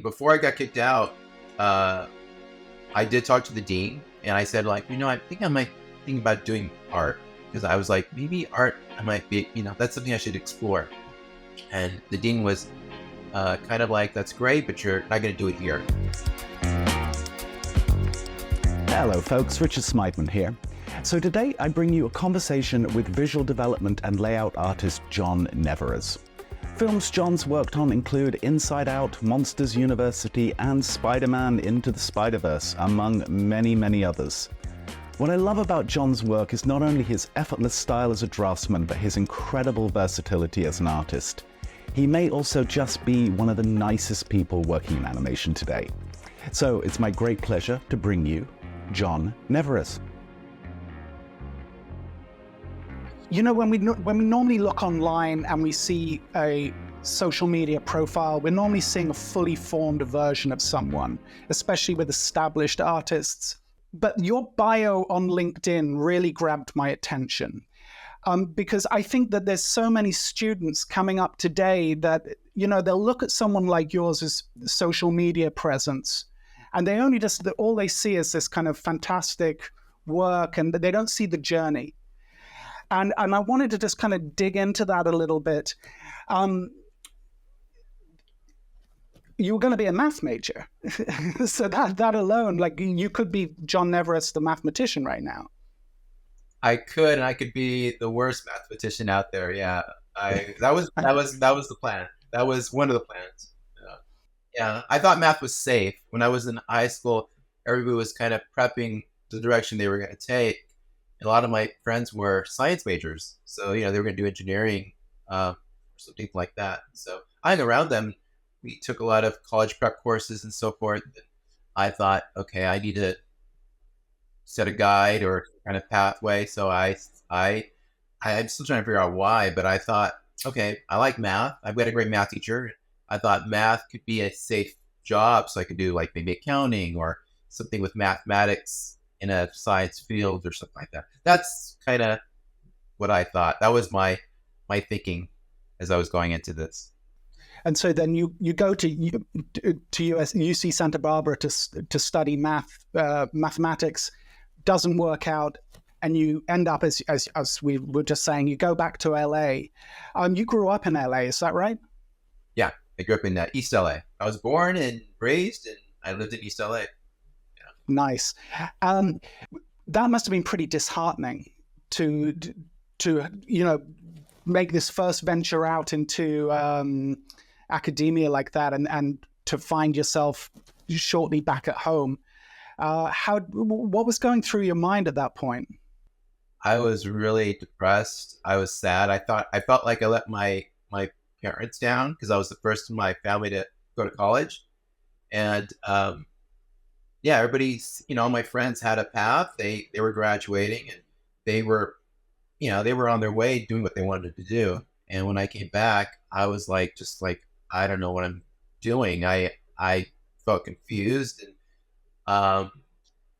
before I got kicked out, I did talk to the dean, and I said, like, I think I might think about doing art, because I was like, maybe art, I might be, that's something I should explore. And the dean was kind of like, that's great, but you're not going to do it here. Hello folks, Richard Smythman here. So today I bring you a conversation with visual development and layout artist John Nevarez. Films John's worked on include Inside Out, Monsters University, and Spider-Man Into the Spider-Verse, among many, many others. What I love about John's work is not only his effortless style as a draftsman, but his incredible versatility as an artist. He may also just be one of the nicest people working in animation today. So it's my great pleasure to bring you John Nevarez. When we normally look online and we see a social media profile, we're normally seeing a fully formed version of someone, especially with established artists. But your bio on LinkedIn really grabbed my attention because I think that there's so many students coming up today that, they'll look at someone like yours as social media presence, and they only all they see is this kind of fantastic work, and they don't see the journey. And I wanted to just kind of dig into that a little bit. You were going to be a math major. So that alone, like, you could be John Nevarez, the mathematician right now. I could, and I could be the worst mathematician out there. Yeah. That was the plan. That was one of the plans. Yeah. I thought math was safe. When I was in high school, everybody was kind of prepping the direction they were going to take. A lot of my friends were science majors, so they were going to do engineering or something like that. So I hung around them. We took a lot of college prep courses and so forth. And I thought, okay, I need to set a guide or kind of pathway. So I'm still trying to figure out why, but I thought, okay, I like math. I've got a great math teacher. I thought math could be a safe job, so I could do like maybe accounting or something with mathematics in a science field or something like that. That's kind of what I thought. That was my thinking as I was going into this. And so then you go to UC Santa Barbara to study mathematics. Doesn't work out, and you end up as we were just saying, you go back to LA. You grew up in LA, is that right? Yeah, I grew up in East LA. I was born and raised, and I lived in East LA. Nice. That must have been pretty disheartening to make this first venture out into academia like that, and to find yourself shortly back at home. What was going through your mind at that point? I was really depressed. I was sad. I felt like I let my parents down because I was the first in my family to go to college, and everybody's, my friends had a path. They were graduating, and they were on their way doing what they wanted to do. And when I came back, I was just like, I don't know what I'm doing. I felt confused, and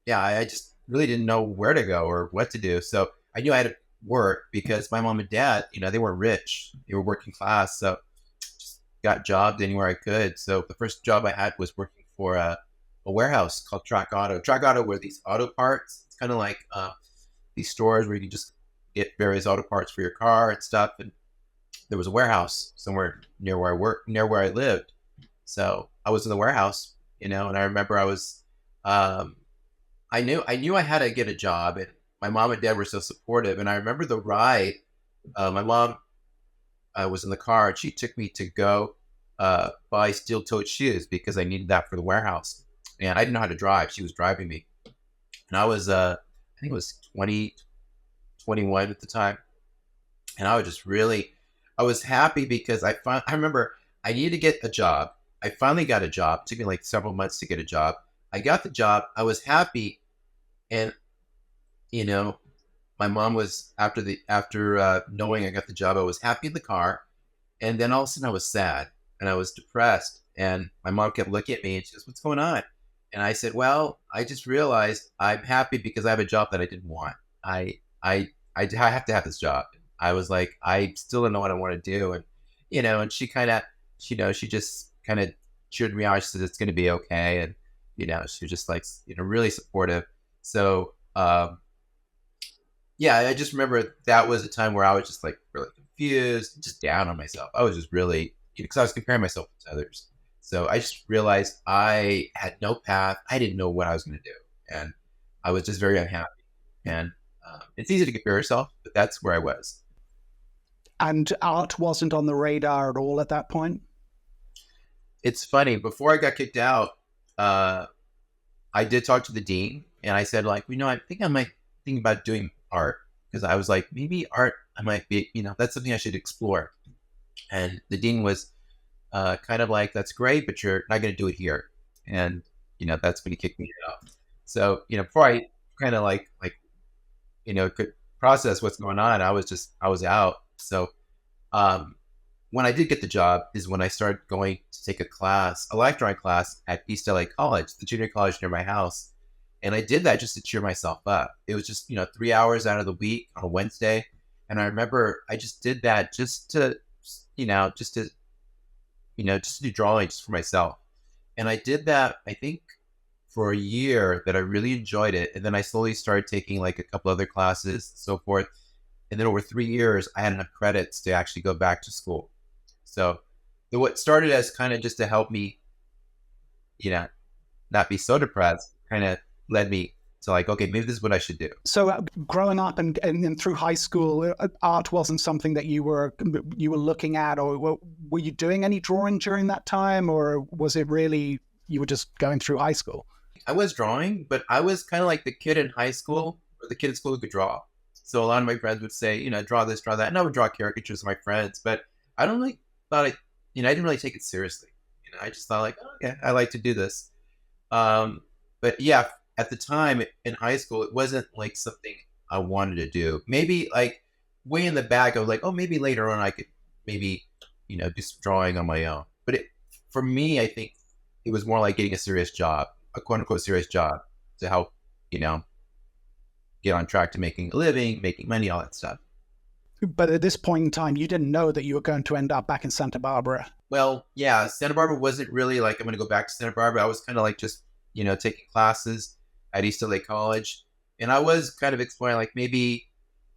I just really didn't know where to go or what to do. So I knew I had to work because my mom and dad, they weren't rich. They were working class. So just got jobs anywhere I could. So the first job I had was working for a warehouse called Track Auto. Track Auto were these auto parts. It's kind of like these stores where you can just get various auto parts for your car and stuff. And there was a warehouse somewhere near where I lived. So I was in the warehouse, and I remember I was, I knew I had to get a job, and my mom and dad were so supportive. And I remember the ride. My mom was in the car, and she took me to go buy steel-toed shoes because I needed that for the warehouse. And I didn't know how to drive. She was driving me. And I was, I think it was 20, 21 at the time. And I was just I was happy because I remember I needed to get a job. I finally got a job. It took me like several months to get a job. I got the job. I was happy. And, my mom was, after knowing I got the job, I was happy in the car. And then all of a sudden I was sad and I was depressed. And my mom kept looking at me and she goes, "What's going on?" And I said, "Well, I just realized I'm happy because I have a job that I didn't want. I have to have this job." I was like, I still don't know what I want to do. And, and she kind of, she just kind of cheered me on. She said, it's going to be okay. And, she was just like, really supportive. So, yeah, I just remember that was a time where I was just like really confused, just down on myself. I was just really, because I was comparing myself to others. So I just realized I had no path. I didn't know what I was going to do. And I was just very unhappy. And it's easy to compare yourself, but that's where I was. And art wasn't on the radar at all at that point? It's funny. Before I got kicked out, I did talk to the dean, and I said, like, I think I might think about doing art, because I was like, maybe art, I might be, that's something I should explore. And the dean was kind of like, that's great, but you're not going to do it here. And, that's when he kicked me out. So, before I kind of could process what's going on, I was out. So, when I did get the job is when I started going to take a life drawing class at East LA College, the junior college near my house. And I did that just to cheer myself up. It was just, 3 hours out of the week on a Wednesday. And I remember I just did that just to do drawing just for myself. And I did that, I think, for a year that I really enjoyed it. And then I slowly started taking like a couple other classes and so forth. And then over 3 years, I had enough credits to actually go back to school. So what started as kind of just to help me, not be so depressed, kind of led me to like, okay, maybe this is what I should do. So growing up and through high school, art wasn't something that you were looking at, or were you doing any drawing during that time, or was it really you were just going through high school? I was drawing, but I was kind of like the kid in high school or the kid in school who could draw. So a lot of my friends would say, draw this, draw that. And I would draw caricatures of my friends, but I don't really thought it, I didn't really take it seriously. I just thought like, oh, okay, I like to do this. But yeah, at the time in high school, it wasn't like something I wanted to do. Maybe like way in the back, I was like, oh, maybe later on I could maybe, do some drawing on my own. But for me, I think it was more like getting a serious job, a quote unquote serious job to help, get on track to making a living, making money, all that stuff. But at this point in time, you didn't know that you were going to end up back in Santa Barbara. Well, yeah, Santa Barbara wasn't really like, I'm going to go back to Santa Barbara. I was kind of like just, taking classes at East LA College. And I was kind of exploring like maybe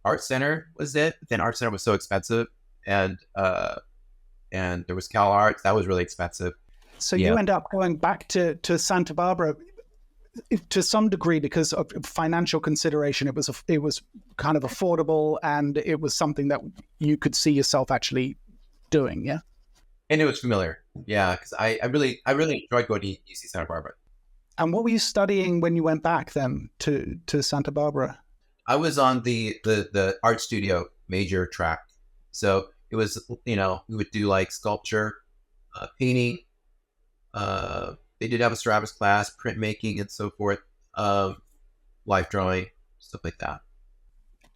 Art Center was it. But then Art Center was so expensive. And there was Cal Arts. That was really expensive. So you end up going back to Santa Barbara to some degree because of financial consideration. It was kind of affordable, and it was something that you could see yourself actually doing. Yeah. And it was familiar. Yeah. Cause I really enjoyed going to UC Santa Barbara. And what were you studying when you went back then to Santa Barbara? I was on the art studio major track. So it was, we would do like sculpture, painting, they did have a Stratus class, printmaking and so forth, life drawing, stuff like that.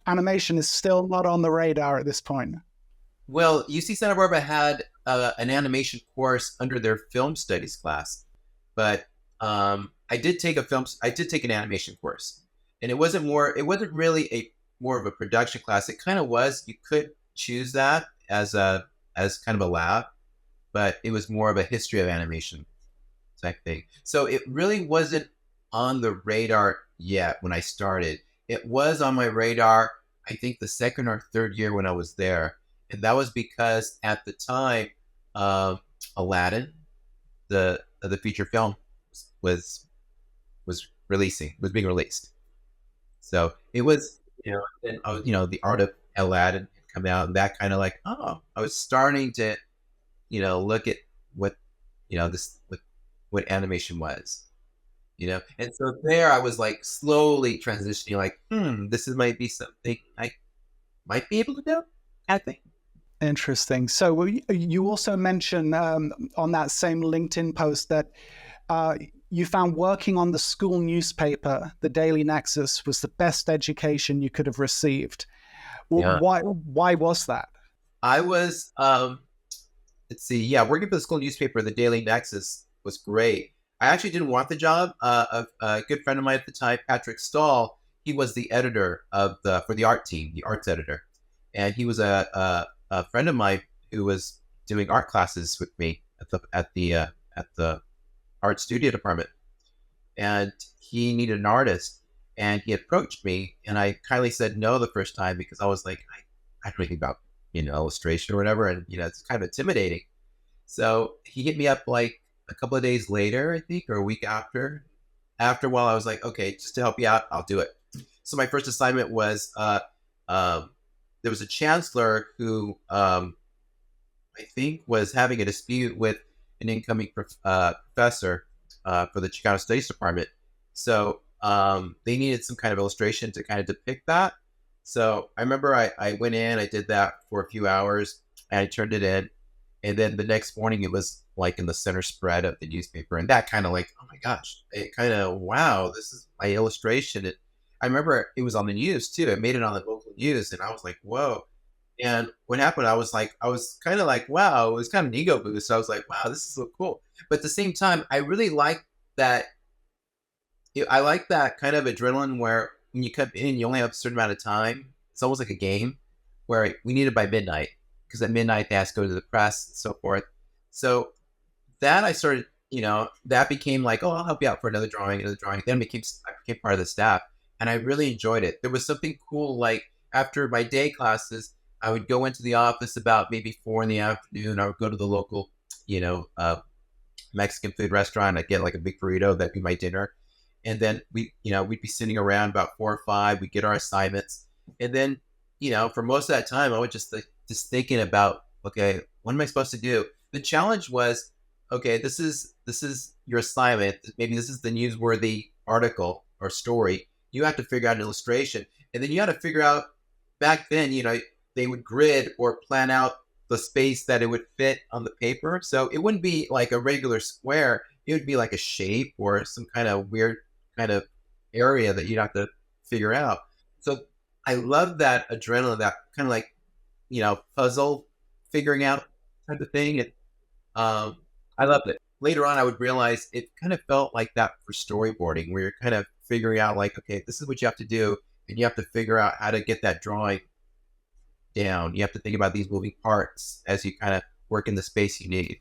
Animation is still not on the radar at this point. Well, UC Santa Barbara had an animation course under their film studies class, but I did take an animation course, and it wasn't really more of a production class. It kind of was. You could choose that as kind of a lab, but it was more of a history of animation type thing. So it really wasn't on the radar yet when I started. It was on my radar, I think the second or third year when I was there. And that was because at the time, Aladdin, the feature film was being released. So it was, the art of Aladdin had come out, and that kind of like, I was starting to, look at what, what animation was, and so there I was like slowly transitioning, like, this might be something I might be able to do, I think. Interesting. So you also mentioned on that same LinkedIn post that you found working on the school newspaper, the Daily Nexus, was the best education you could have received. Well, why was that? I was, let's see, working for the school newspaper, the Daily Nexus, was great. I actually didn't want the job. A good friend of mine at the time, Patrick Stahl, he was the editor for the art team, the arts editor, and he was a friend of mine who was doing art classes with me at at the art studio department, and he needed an artist, and he approached me, and I kindly said no the first time because I was like, I don't know anything about illustration or whatever, and it's kind of intimidating. So he hit me up like a couple of days later, I think, or a week after. After a while, I was like, okay, just to help you out, I'll do it. So my first assignment was um, there was a chancellor who I think was having a dispute with an incoming professor for the Chicano Studies Department. So they needed some kind of illustration to kind of depict that. So I remember I went in, I did that for a few hours, and I turned it in. And then the next morning, it was like in the center spread of the newspaper. And that kind of like, oh my gosh, it kind of, wow, this is my illustration. I remember it was on the news too. It made it on the local news. And I was like, whoa. And what happened, I was kind of like, wow, it was kind of an ego boost. I was like, wow, this is so cool. But at the same time, I really like that. I like that kind of adrenaline where when you come in, you only have a certain amount of time. It's almost like a game where we need it by midnight because at midnight they have to go to the press and so forth. So that I started, that became like, oh, I'll help you out for another drawing, another drawing. Then I became part of the staff, and I really enjoyed it. There was something cool, like after my day classes, I would go into the office about maybe 4 in the afternoon. I would go to the local, Mexican food restaurant. I'd get like a big burrito. That'd be my dinner. And then we'd be sitting around about 4 or 5. We'd get our assignments. And then, for most of that time, I would just thinking about, okay, what am I supposed to do? The challenge was, okay, this is your assignment. Maybe this is the newsworthy article or story. You have to figure out an illustration. And then you had to figure out, back then, they would grid or plan out the space that it would fit on the paper. So it wouldn't be like a regular square. It would be like a shape or some kind of weird kind of area that you'd have to figure out. So I love that adrenaline, that kind of like, puzzle figuring out type of thing. And I loved it. Later on, I would realize it kind of felt like that for storyboarding, where you're kind of figuring out like, okay, this is what you have to do. And you have to figure out how to get that drawing down. You have to think about these moving parts as you kind of work in the space you need.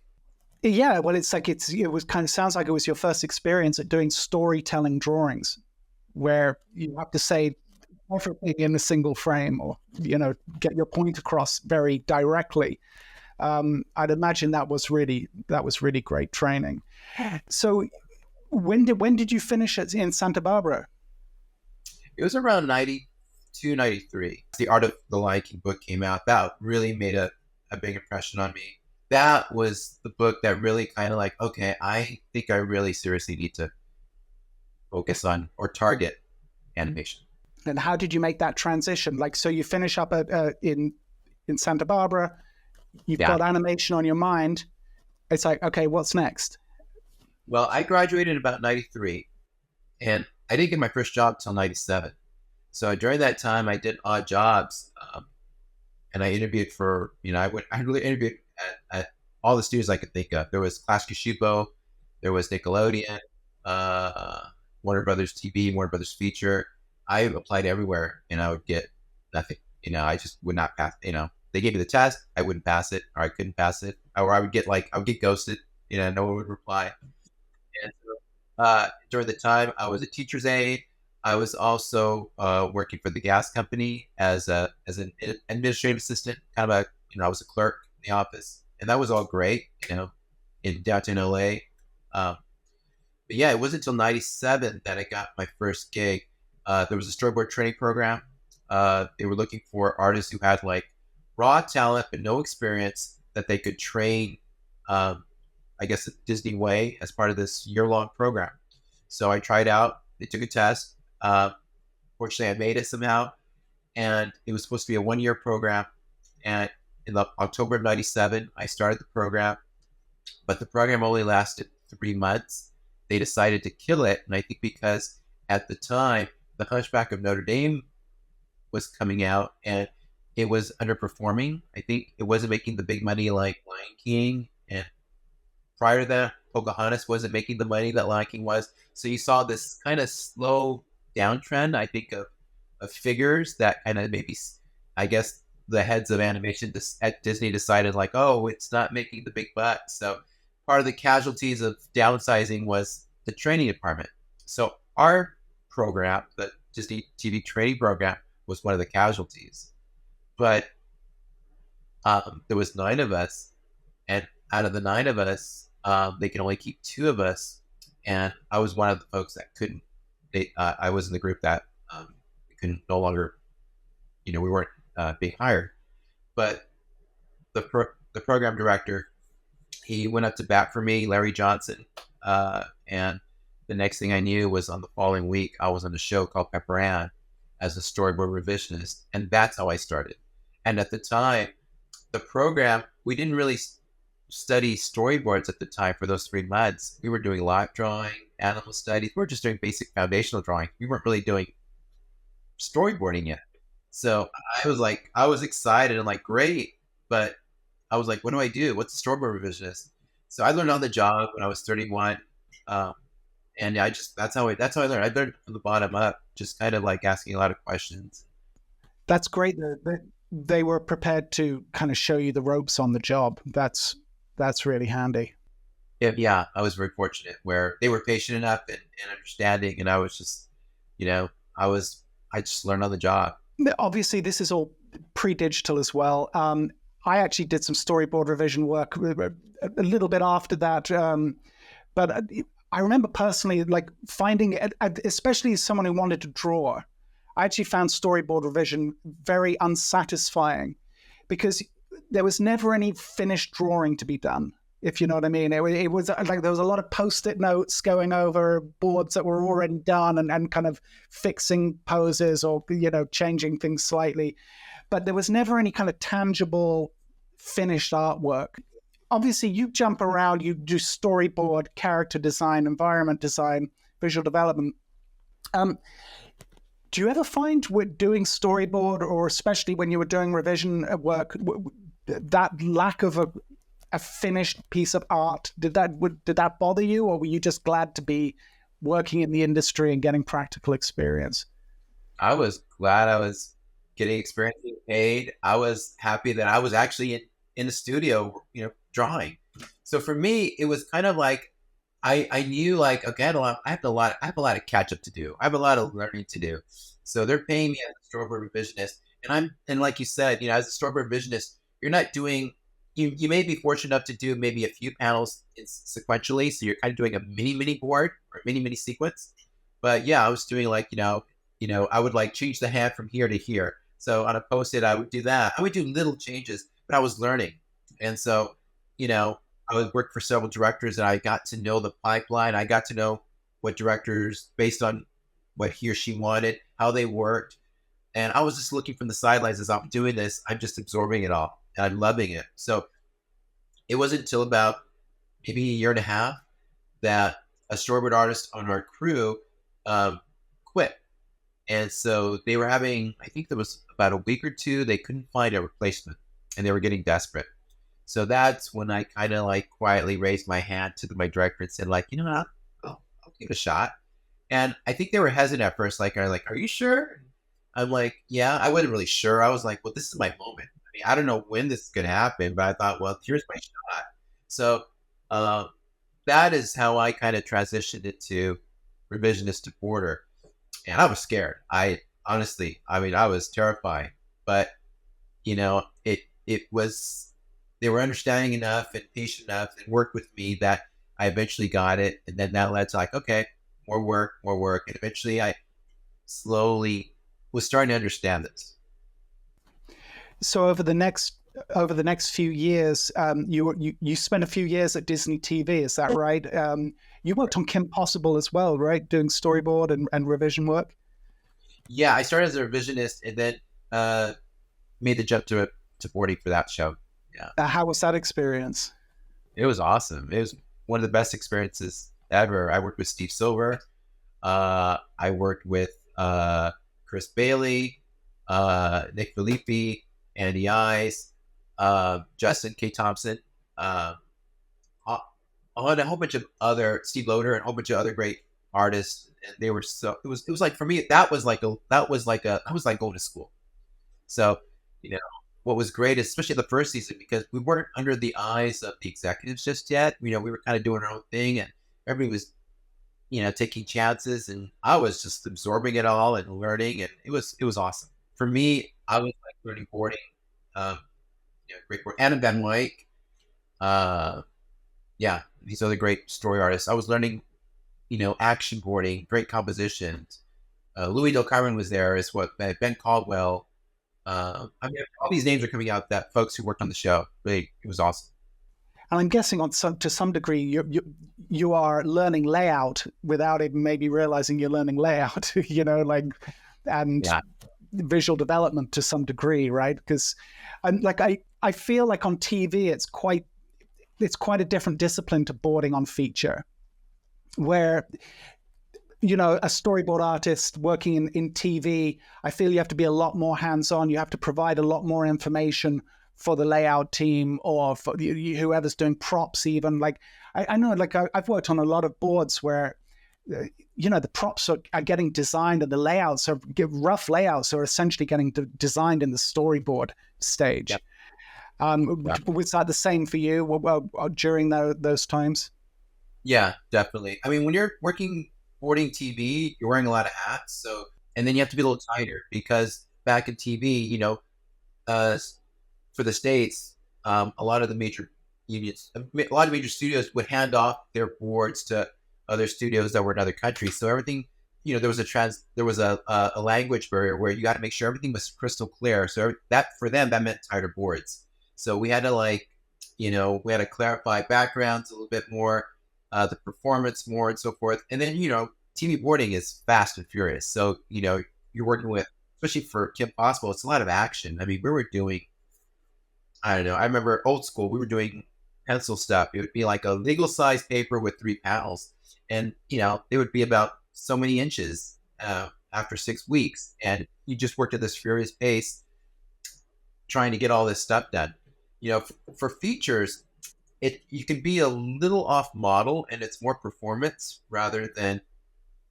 Yeah, well, it was kind of sounds like it was your first experience at doing storytelling drawings, where you have to say everything in a single frame, or get your point across very directly. I'd imagine that was really great training. So, when did you finish it in Santa Barbara? It was around 92, 93. The Art of the Lion King book came out. That really made a big impression on me. That was the book that really kind of like, okay, I think I really seriously need to focus on or target animation. And how did you make that transition? Like, so you finish up in Santa Barbara, you've got animation on your mind. It's like, okay, what's next? Well, I graduated in about 93, and I didn't get my first job till 97. So during that time, I did odd jobs, and I interviewed for, I really interviewed at all the studios I could think of. There was Clash Kashubo, there was Nickelodeon, Warner Brothers TV, Warner Brothers Feature. I applied everywhere, and I would get nothing. I just would not pass. They gave me the test, I wouldn't pass it, or I couldn't pass it, or I would get ghosted. No one would reply. And so, during the time, I was a teacher's aide. I was also working for the gas company as an administrative assistant. Kind of I was a clerk in the office, and that was all great. In downtown LA. But yeah, it wasn't until 97 that I got my first gig. There was a storyboard training program. They were looking for artists who had like raw talent but no experience that they could train, I guess, Disney way as part of this year-long program. So I tried out. They took a test. Fortunately, I made it somehow. And it was supposed to be a one-year program. And in October of 97, I started the program. But the program only lasted 3 months. They decided to kill it. And I think because at the time, The Hunchback of Notre Dame was coming out and it was underperforming. I think it wasn't making the big money like Lion King. And prior to that, Pocahontas wasn't making the money that Lion King was. So you saw this kind of slow downtrend, I think, of figures that kind of maybe, I guess, the heads of animation at Disney decided like, oh, it's not making the big bucks. So part of the casualties of downsizing was the training department. So our program, the Disney TV training program, was one of the casualties. But there was 9 of us, and out of the 9 of us, they can only keep 2 of us, and I was one of the folks that couldn't. I was in the group that couldn't no longer, we weren't being hired. But the program director, he went up to bat for me, Larry Johnson, and the next thing I knew was on the following week, I was on a show called Pepper Ann as a storyboard revisionist, and that's how I started. And at the time, the program, we didn't really study storyboards at the time for those 3 months. We were doing live drawing, animal studies. We were just doing basic foundational drawing. We weren't really doing storyboarding yet. So I was excited and like, great. But I was like, what do I do? What's a storyboard revisionist? So I learned on the job when I was 31. And that's how I learned. I learned from the bottom up, just kind of like asking a lot of questions. That's great that they were prepared to kind of show you the ropes on the job. That's really handy. Yeah, I was very fortunate where they were patient enough and understanding. And I was just, I just learned on the job. Obviously, this is all pre-digital as well. I actually did some storyboard revision work a little bit after that. But I remember personally like finding it, especially as someone who wanted to draw, I actually found storyboard revision very unsatisfying because there was never any finished drawing to be done, if you know what I mean. It was like there was a lot of post-it notes going over boards that were already done and kind of fixing poses or, changing things slightly. But there was never any kind of tangible finished artwork. Obviously, you jump around, you do storyboard, character design, environment design, visual development. Do you ever find with doing storyboard, or especially when you were doing revision work, that lack of a finished piece of art, did that bother you, or were you just glad to be working in the industry and getting practical experience? I was glad I was getting experience, being paid. I was happy that I was actually in the studio, drawing. So for me, it was kind of like I knew like, okay, I have a lot of catch up to do. I have a lot of learning to do. So they're paying me as a storyboard revisionist, and like you said, as a storyboard revisionist, you're not doing. You may be fortunate enough to do maybe a few panels sequentially, so you're kind of doing a mini board or mini sequence. But yeah, I was doing like I would like change the hand from here to here. So on a post-it, I would do that. I would do little changes, but I was learning, and so I would work for several directors, and I got to know the pipeline. I got to know what directors, based on what he or she wanted, how they worked, and I was just looking from the sidelines as I'm doing this. I'm just absorbing it all, and I'm loving it. So it wasn't until about maybe a year and a half that a storyboard artist on our crew quit. And so they were having, I think there was about a week or two, they couldn't find a replacement and they were getting desperate. So that's when I kind of like quietly raised my hand to my director and said, like, I'll give it a shot. And I think they were hesitant at first, like, are you sure? I'm like, yeah, I wasn't really sure. I was like, well, this is my moment. I mean, I don't know when this is going to happen, but I thought, well, here's my shot. So that is how I kind of transitioned into revisionist to border. And I was scared. I honestly, I mean, I was terrified, but it was, they were understanding enough and patient enough and worked with me that I eventually got it. And then that led to like, okay, more work. And eventually I slowly was starting to understand this. So over the next few years, you spent a few years at Disney TV, is that right? You worked on Kim Possible as well, right? Doing storyboard and revision work. Yeah, I started as a revisionist and then made the jump to boarding for that show. Yeah, How was that experience? it was awesome. It was one of the best experiences ever. I worked with Steve Silver. I worked with Chris Bailey, Nick Filippi, Andy Ice, Justin K. Thompson, on a whole bunch of other Steve Loader and a whole bunch of other great artists. And they were so it was like for me that was like I was like going to school. So what was great, especially the first season, because we weren't under the eyes of the executives just yet. You know, we were kind of doing our own thing, and everybody was, taking chances, and I was just absorbing it all and learning, and it was awesome. For me, I was like learning boarding, um, great board. Adam Van Wyck, uh, yeah, these other great story artists. I was learning, action boarding, great compositions. Louis Del Carmen was there, as what Ben Caldwell. I mean, all these names are coming out that folks who worked on the show. Really, it was awesome. And I'm guessing to some degree you are learning layout without even maybe realizing you're learning layout, and Yeah, visual development to some degree, right? Because I feel like on TV it's quite a different discipline to boarding on feature, where a storyboard artist working in TV, I feel you have to be a lot more hands-on. You have to provide a lot more information for the layout team or for whoever's doing props even. Like, I know, like I've worked on a lot of boards where, the props are getting designed and the layouts are rough layouts are essentially getting designed in the storyboard stage. yep, yeah, Was that the same for you during those times? yeah, definitely. I mean, when you're working boarding TV, you're wearing a lot of hats. So, and then you have to be a little tighter because back in TV, uh, for the states, a lot of the major unions, a lot of major studios would hand off their boards to other studios that were in other countries. So everything, there was a language barrier where you got to make sure everything was crystal clear. So that for them that meant tighter boards. So we had to we had to clarify backgrounds a little bit more, the performance more, and so forth. And then TV boarding is fast and furious. So you're working with, especially for Kim Possible, it's a lot of action. I mean, we were doing, I don't know. I remember old school. We were doing pencil stuff. It would be like a legal size paper with 3 panels, and it would be about so many inches after 6 weeks, and you just worked at this furious pace, trying to get all this stuff done. For features, you can be a little off model, and it's more performance rather than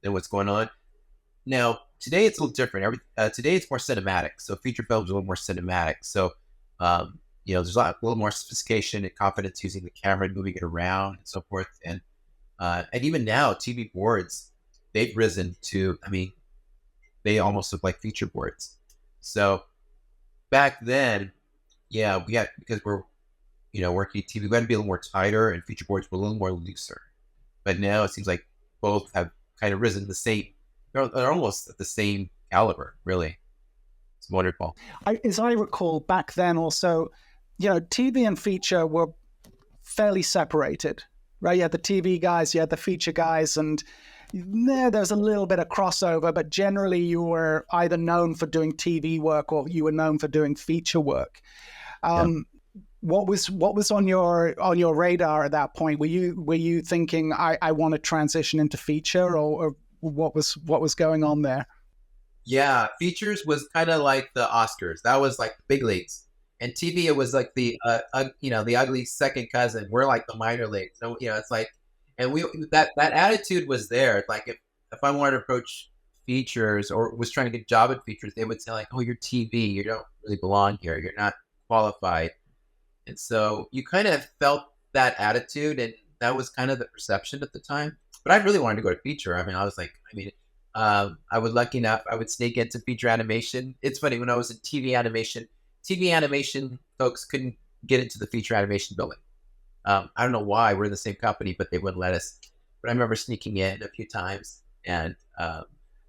what's going on. Now today it's a little different. Today it's more cinematic. So feature films are a little more cinematic. So there's a little more sophistication and confidence using the camera and moving it around and so forth. And even now, TV boards, they've risen to, I mean, they almost look like feature boards. So back then, yeah, we had, because we're, working TV, we had to be a little more tighter, and feature boards were a little more looser. But now it seems like both have kind of risen the same, they're almost at the same caliber, really. It's wonderful. As I recall, back then also, TV and feature were fairly separated, right? You had the TV guys, you had the feature guys, and there's a little bit of crossover, but generally you were either known for doing TV work or you were known for doing feature work. Yeah. What was on your radar at that point? Were you thinking I want to transition into feature, or what was going on there? Yeah, features was kind of like the Oscars. That was like the big leagues, and TV it was like the ugly second cousin. We're like the minor leagues. So it's like, and we that attitude was there. Like if I wanted to approach features or was trying to get a job at features, they would say like, "Oh, you're TV. You don't really belong here. You're not qualified." And so you kind of felt that attitude, and that was kind of the perception at the time. But I really wanted to go to feature. I mean, I was lucky enough, I would sneak into feature animation. It's funny, when I was in TV animation folks couldn't get into the feature animation building. I don't know why. We're in the same company, but they wouldn't let us. But I remember sneaking in a few times, and I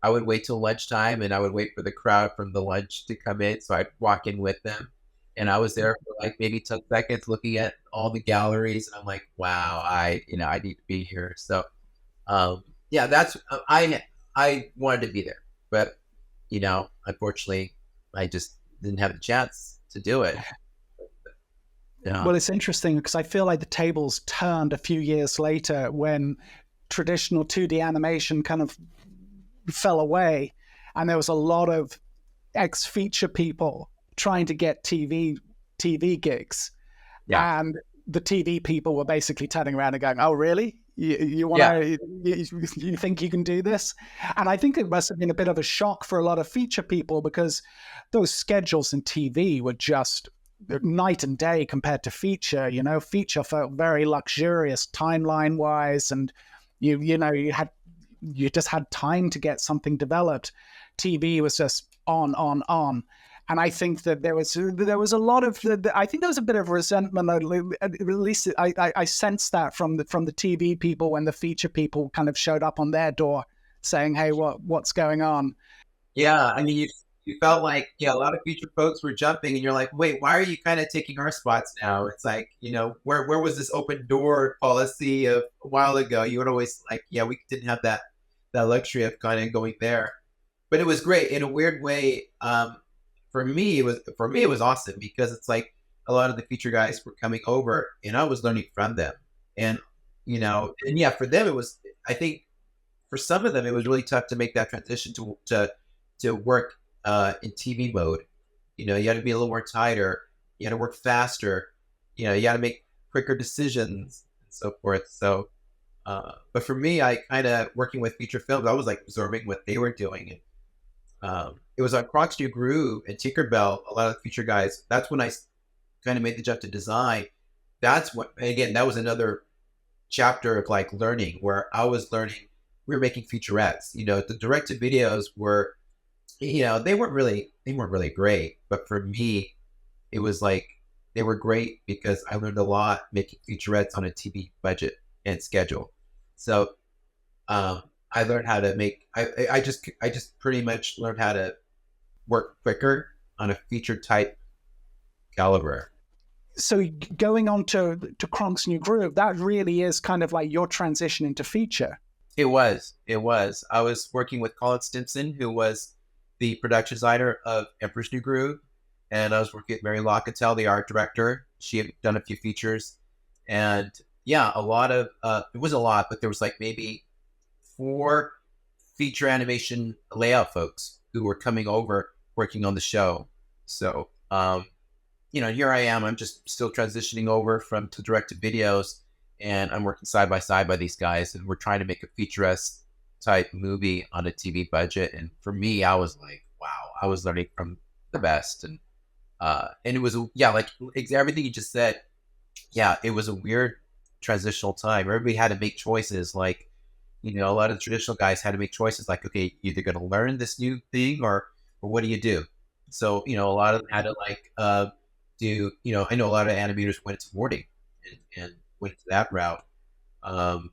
would wait till lunchtime, and I would wait for the crowd from the lunch to come in. So I'd walk in with them. And I was there for like maybe 10 seconds looking at all the galleries. And I'm like, wow, I need to be here. So, yeah, I wanted to be there, but unfortunately, I just didn't have the chance to do it. Yeah, Well, it's interesting because I feel like the tables turned a few years later when traditional 2D animation kind of fell away, and there was a lot of ex-feature people trying to get TV gigs, yeah, and the TV people were basically turning around and going, "Oh, really? You want Yeah. to, you think you can do this? And I think it must have been a bit of a shock for a lot of feature people because those schedules in TV were just night and day compared to feature. You know, feature felt very luxurious timeline wise, and you just had time to get something developed. TV was just on. And I think that there was a lot of I think there was a bit of resentment. At least I sensed that from the TV people when the feature people kind of showed up on their door saying, "Hey, what's going on?" Yeah, I mean, you felt like, yeah, a lot of future folks were jumping, and you're like, wait, why are you kind of taking our spots now? It's like, where was this open door policy of a while ago? You would always like, yeah, we didn't have that luxury of kind of going there, but it was great in a weird way. For me it was awesome because it's like a lot of the feature guys were coming over, and I was learning from them, and and yeah, for them it was. I think for some of them, it was really tough to make that transition to work in TV mode. You had to be a little more tighter. You had to work faster. You had to make quicker decisions and so forth. So, but for me, I kind of working with feature films, I was like absorbing what they were doing. And it was on Crocs New Groove and Tinkerbell. A lot of the feature guys. That's when I kind of made the jump to design. That's what. Again, that was another chapter of like learning where I was learning. We were making featurettes. The directed videos were, they weren't really great, but for me, it was like they were great because I learned a lot making featurettes on a TV budget and schedule. So I learned how to make. I just pretty much learned how to work quicker on a feature type caliber. So going on to Kronk's New Groove, that really is kind of like your transition into feature. It was. It was. I was working with Colin Stinson, who was the production designer of Emperor's New Groove, and I was working with Mary Locatell, the art director. She had done a few features, and yeah, a lot of it was a lot, but there was like maybe 4 feature animation layout folks who were coming over working on the show. So, here I am. I'm just still transitioning over from to directed videos, and I'm working side by side by these guys, and we're trying to make a featurette type movie on a TV budget. And for me, I was like, wow, I was learning from the best, and it was yeah, like everything you just said. Yeah, it was a weird transitional time. Everybody had to make choices. Like, a lot of the traditional guys had to make choices. Like, okay, you're either going to learn this new thing, or what do you do? So, a lot of them had to like do. I know a lot of animators went to boarding and went to that route. Um,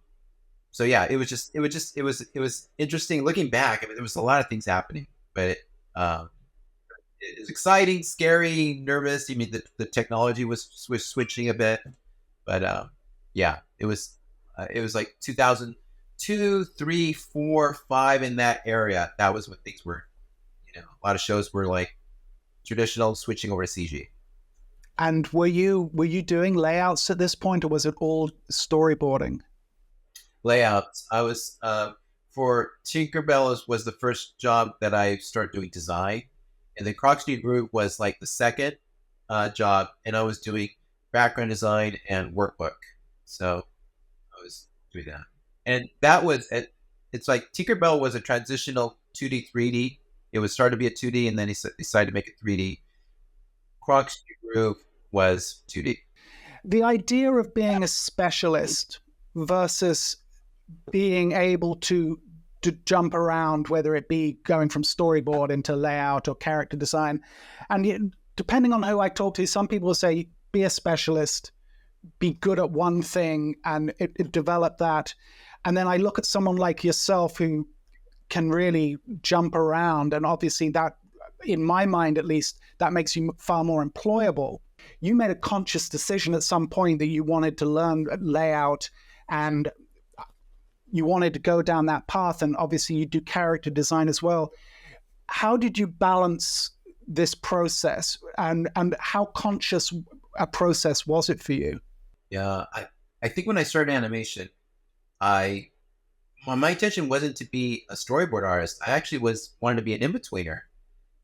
so yeah, it was interesting looking back. I mean, there was a lot of things happening, but it was exciting, scary, nervous. I mean, the technology was switching a bit, but yeah, it was like 2002, 3, 4, 5 in that area. That was when things were, a lot of shows were like traditional switching over to CG. And were you doing layouts at this point, or was it all storyboarding? Layouts. I was for Tinkerbell was the first job that I started doing design, and then Crocsty Group was like the second job, and I was doing background design and workbook. So I was doing that, and that was it. It's like Tinkerbell was a transitional 2D 3D. It was started to be a 2D, and then he decided to make it 3D. Crocsty Group was 2D. The idea of being a specialist versus being able to jump around, whether it be going from storyboard into layout or character design. And depending on who I talk to, some people will say, be a specialist, be good at one thing, and develop that. And then I look at someone like yourself who can really jump around. And obviously that, in my mind at least, that makes you far more employable. You made a conscious decision at some point that you wanted to learn layout and you wanted to go down that path, and obviously you do character design as well. How did you balance this process, and how conscious a process was it for you? Yeah, I think when I started animation, I my intention wasn't to be a storyboard artist. I actually wanted to be an in-betweener.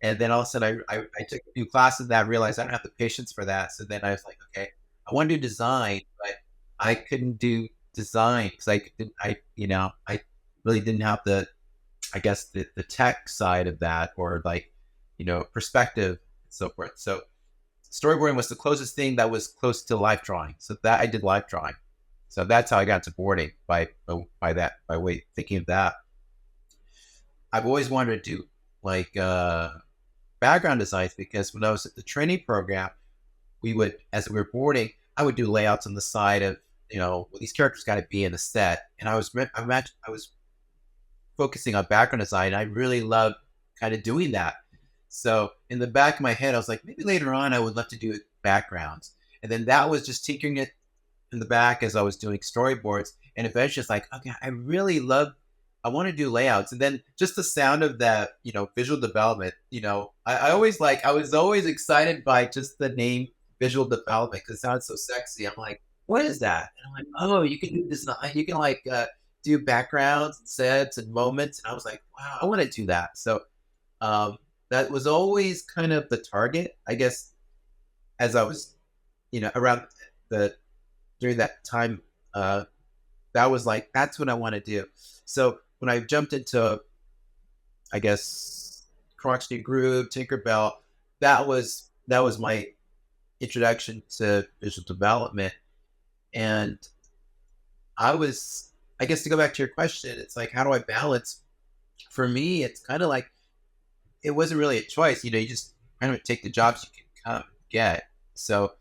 And then all of a sudden I took a few classes that I realized I don't have the patience for that. So then I was like, okay, I want to do design, but I couldn't do design because I really didn't have I guess the tech side of that or like, perspective and so forth. So storyboarding was the closest thing that was close to life drawing. So that I did life drawing. So that's how I got to boarding by way thinking of that. I've always wanted to do like background designs because when I was at the training program, we would, as we were boarding, I would do layouts on the side of, well, these characters got to be in the set. And I was focusing on background design. I really loved kind of doing that. So in the back of my head, I was like, maybe later on, I would love to do backgrounds. And then that was just tinkering it in the back as I was doing storyboards. And eventually it's like, okay, I want to do layouts. And then just the sound of that, visual development, I was always excited by just the name visual development because it sounds so sexy. I'm like, what is that? And I'm like, oh, you can do design. You can like do backgrounds and sets and moments. And I was like, wow, I want to do that. So that was always kind of the target, I guess, as I was, around during that time, that was like, that's what I want to do. So when I jumped into, I guess, Crotchley Groove, Tinkerbell, that was my introduction to visual development. And I guess to go back to your question, it's like, how do I balance? For me, it's kind of like, it wasn't really a choice. You just kind of take the jobs you can come get. So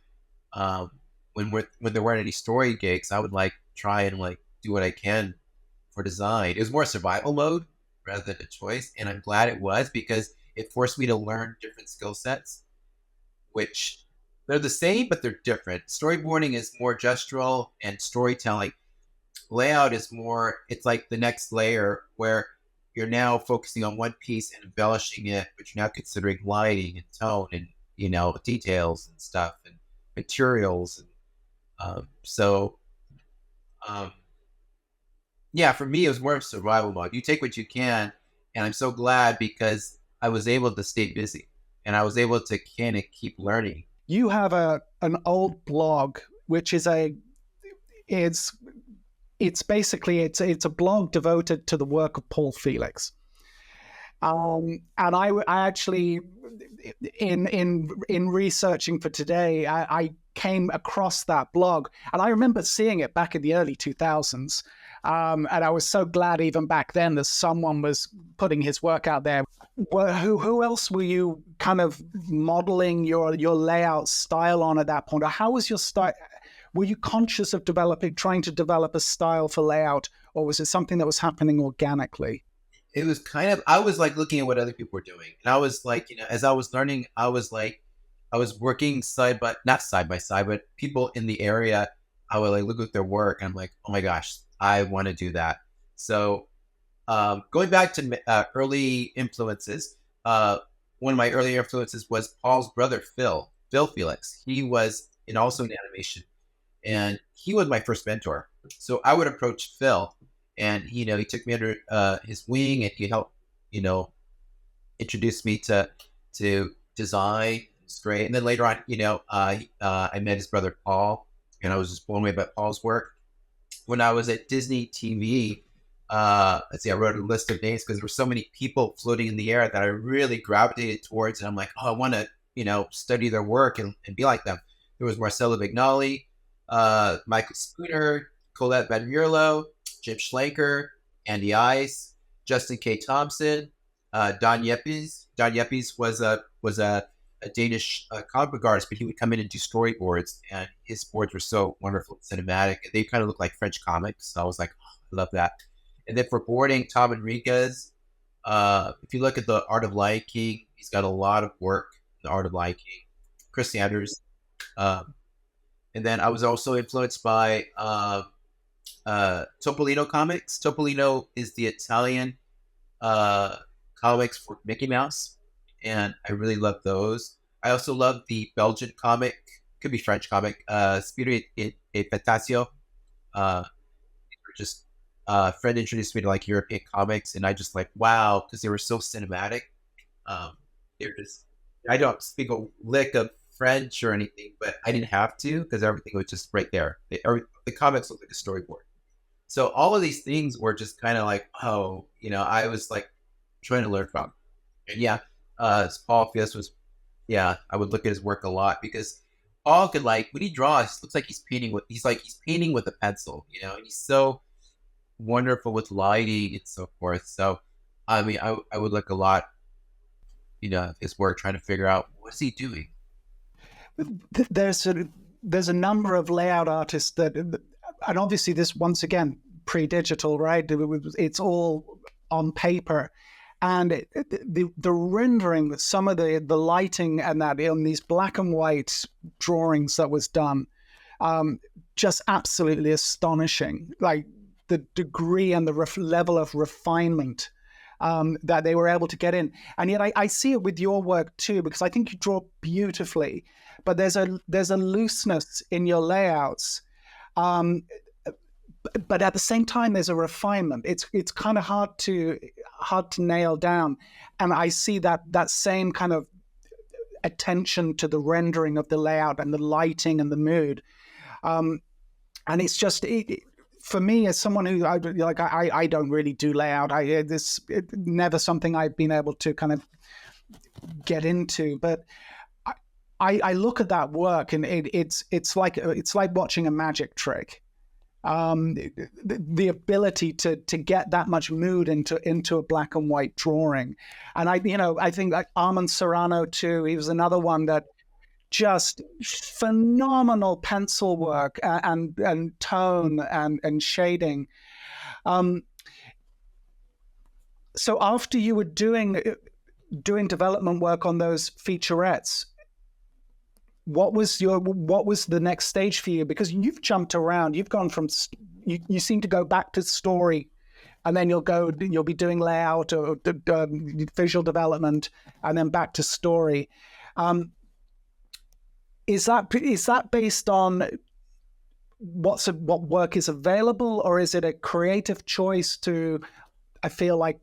when there weren't any story gigs, I would like try and like do what I can for design. It was more survival mode rather than a choice. And I'm glad it was because it forced me to learn different skill sets, which they're the same, but they're different. Storyboarding is more gestural and storytelling. Layout is more, it's like the next layer where you're now focusing on one piece and embellishing it, but you're now considering lighting and tone and, details and stuff and materials. And so, yeah, for me, it was more of survival mode. You take what you can. And I'm so glad because I was able to stay busy and I was able to kind of keep learning. You have an old blog, which is it's basically it's a blog devoted to the work of Paul Felix. And I actually, in researching for today, I came across that blog, and I remember seeing it back in the early 2000s. And I was so glad even back then that someone was putting his work out there. Who else were you kind of modeling your layout style on at that point? Or how was your style? Were you conscious of trying to develop a style for layout, or was it something that was happening organically? It was kind of, I was like looking at what other people were doing. And I was like, as I was learning, I was working not side by side, but people in the area, I would like look at their work and I'm like, oh my gosh, I want to do that. So going back to early influences, one of my early influences was Paul's brother, Phil Felix. He was also in animation and he was my first mentor. So I would approach Phil and, he took me under his wing and he helped, introduce me to design. It's great. And then later on, I met his brother, Paul, and I was just blown away by Paul's work. When I was at Disney TV, let's see, I wrote a list of names because there were so many people floating in the air that I really gravitated towards. And I'm like, oh, I want to, study their work and be like them. There was Marcelo Vignali, Michael Spooner, Colette Van Mierlo, Jim Schlenker, Andy Ice, Justin K. Thompson, Don Yepes. Don Yepes was a Danish comic book artist, but he would come in and do storyboards, and his boards were so wonderful and cinematic. They kind of look like French comics, so I was like, oh, I love that. And then for boarding, Tom Enriquez. If you look at the Art of Lion King, he's got a lot of work in the Art of Lion King. Chris Sanders. And then I was also influenced by Topolino comics. Topolino is the Italian comics for Mickey Mouse, and I really love those. I also love the Belgian comic, could be French comic, Spirito e Fantasio. Just a friend introduced me to like European comics, and I just like, wow, because they were so cinematic. They're just, I don't speak a lick of French or anything, but I didn't have to because everything was just right there. The comics look like a storyboard. So all of these things were just kind of like, oh, I was like trying to learn from. And yeah, Paul Fisk was, yeah, I would look at his work a lot because Paul could like when he draws, looks like he's painting with a pencil, and he's so wonderful with lighting and so forth. So, I mean, I would look a lot, his work, trying to figure out what's he doing. There's a number of layout artists that, and obviously this once again pre-digital, right? It's all on paper, and the rendering, some of the lighting and that in these black and white drawings that was done, just absolutely astonishing. Like the degree and the level of refinement that they were able to get in. And yet I see it with your work too, because I think you draw beautifully, but there's a looseness in your layouts. But at the same time, there's a refinement. It's kind of hard to nail down. And I see that same kind of attention to the rendering of the layout and the lighting and the mood. And it's just, for me, as someone who I don't really do layout. It's never something I've been able to kind of get into. But I look at that work, and it's like watching a magic trick. The ability to get that much mood into a black and white drawing, and I think like Armand Serrano too. He was another one that just phenomenal pencil work and tone and shading. So after you were doing development work on those featurettes, what was the next stage for you? Because you've jumped around. You've gone from you seem to go back to story, and then you'll be doing layout or visual development, and then back to story. Is that based on what work is available, or is it a creative choice to, I feel like,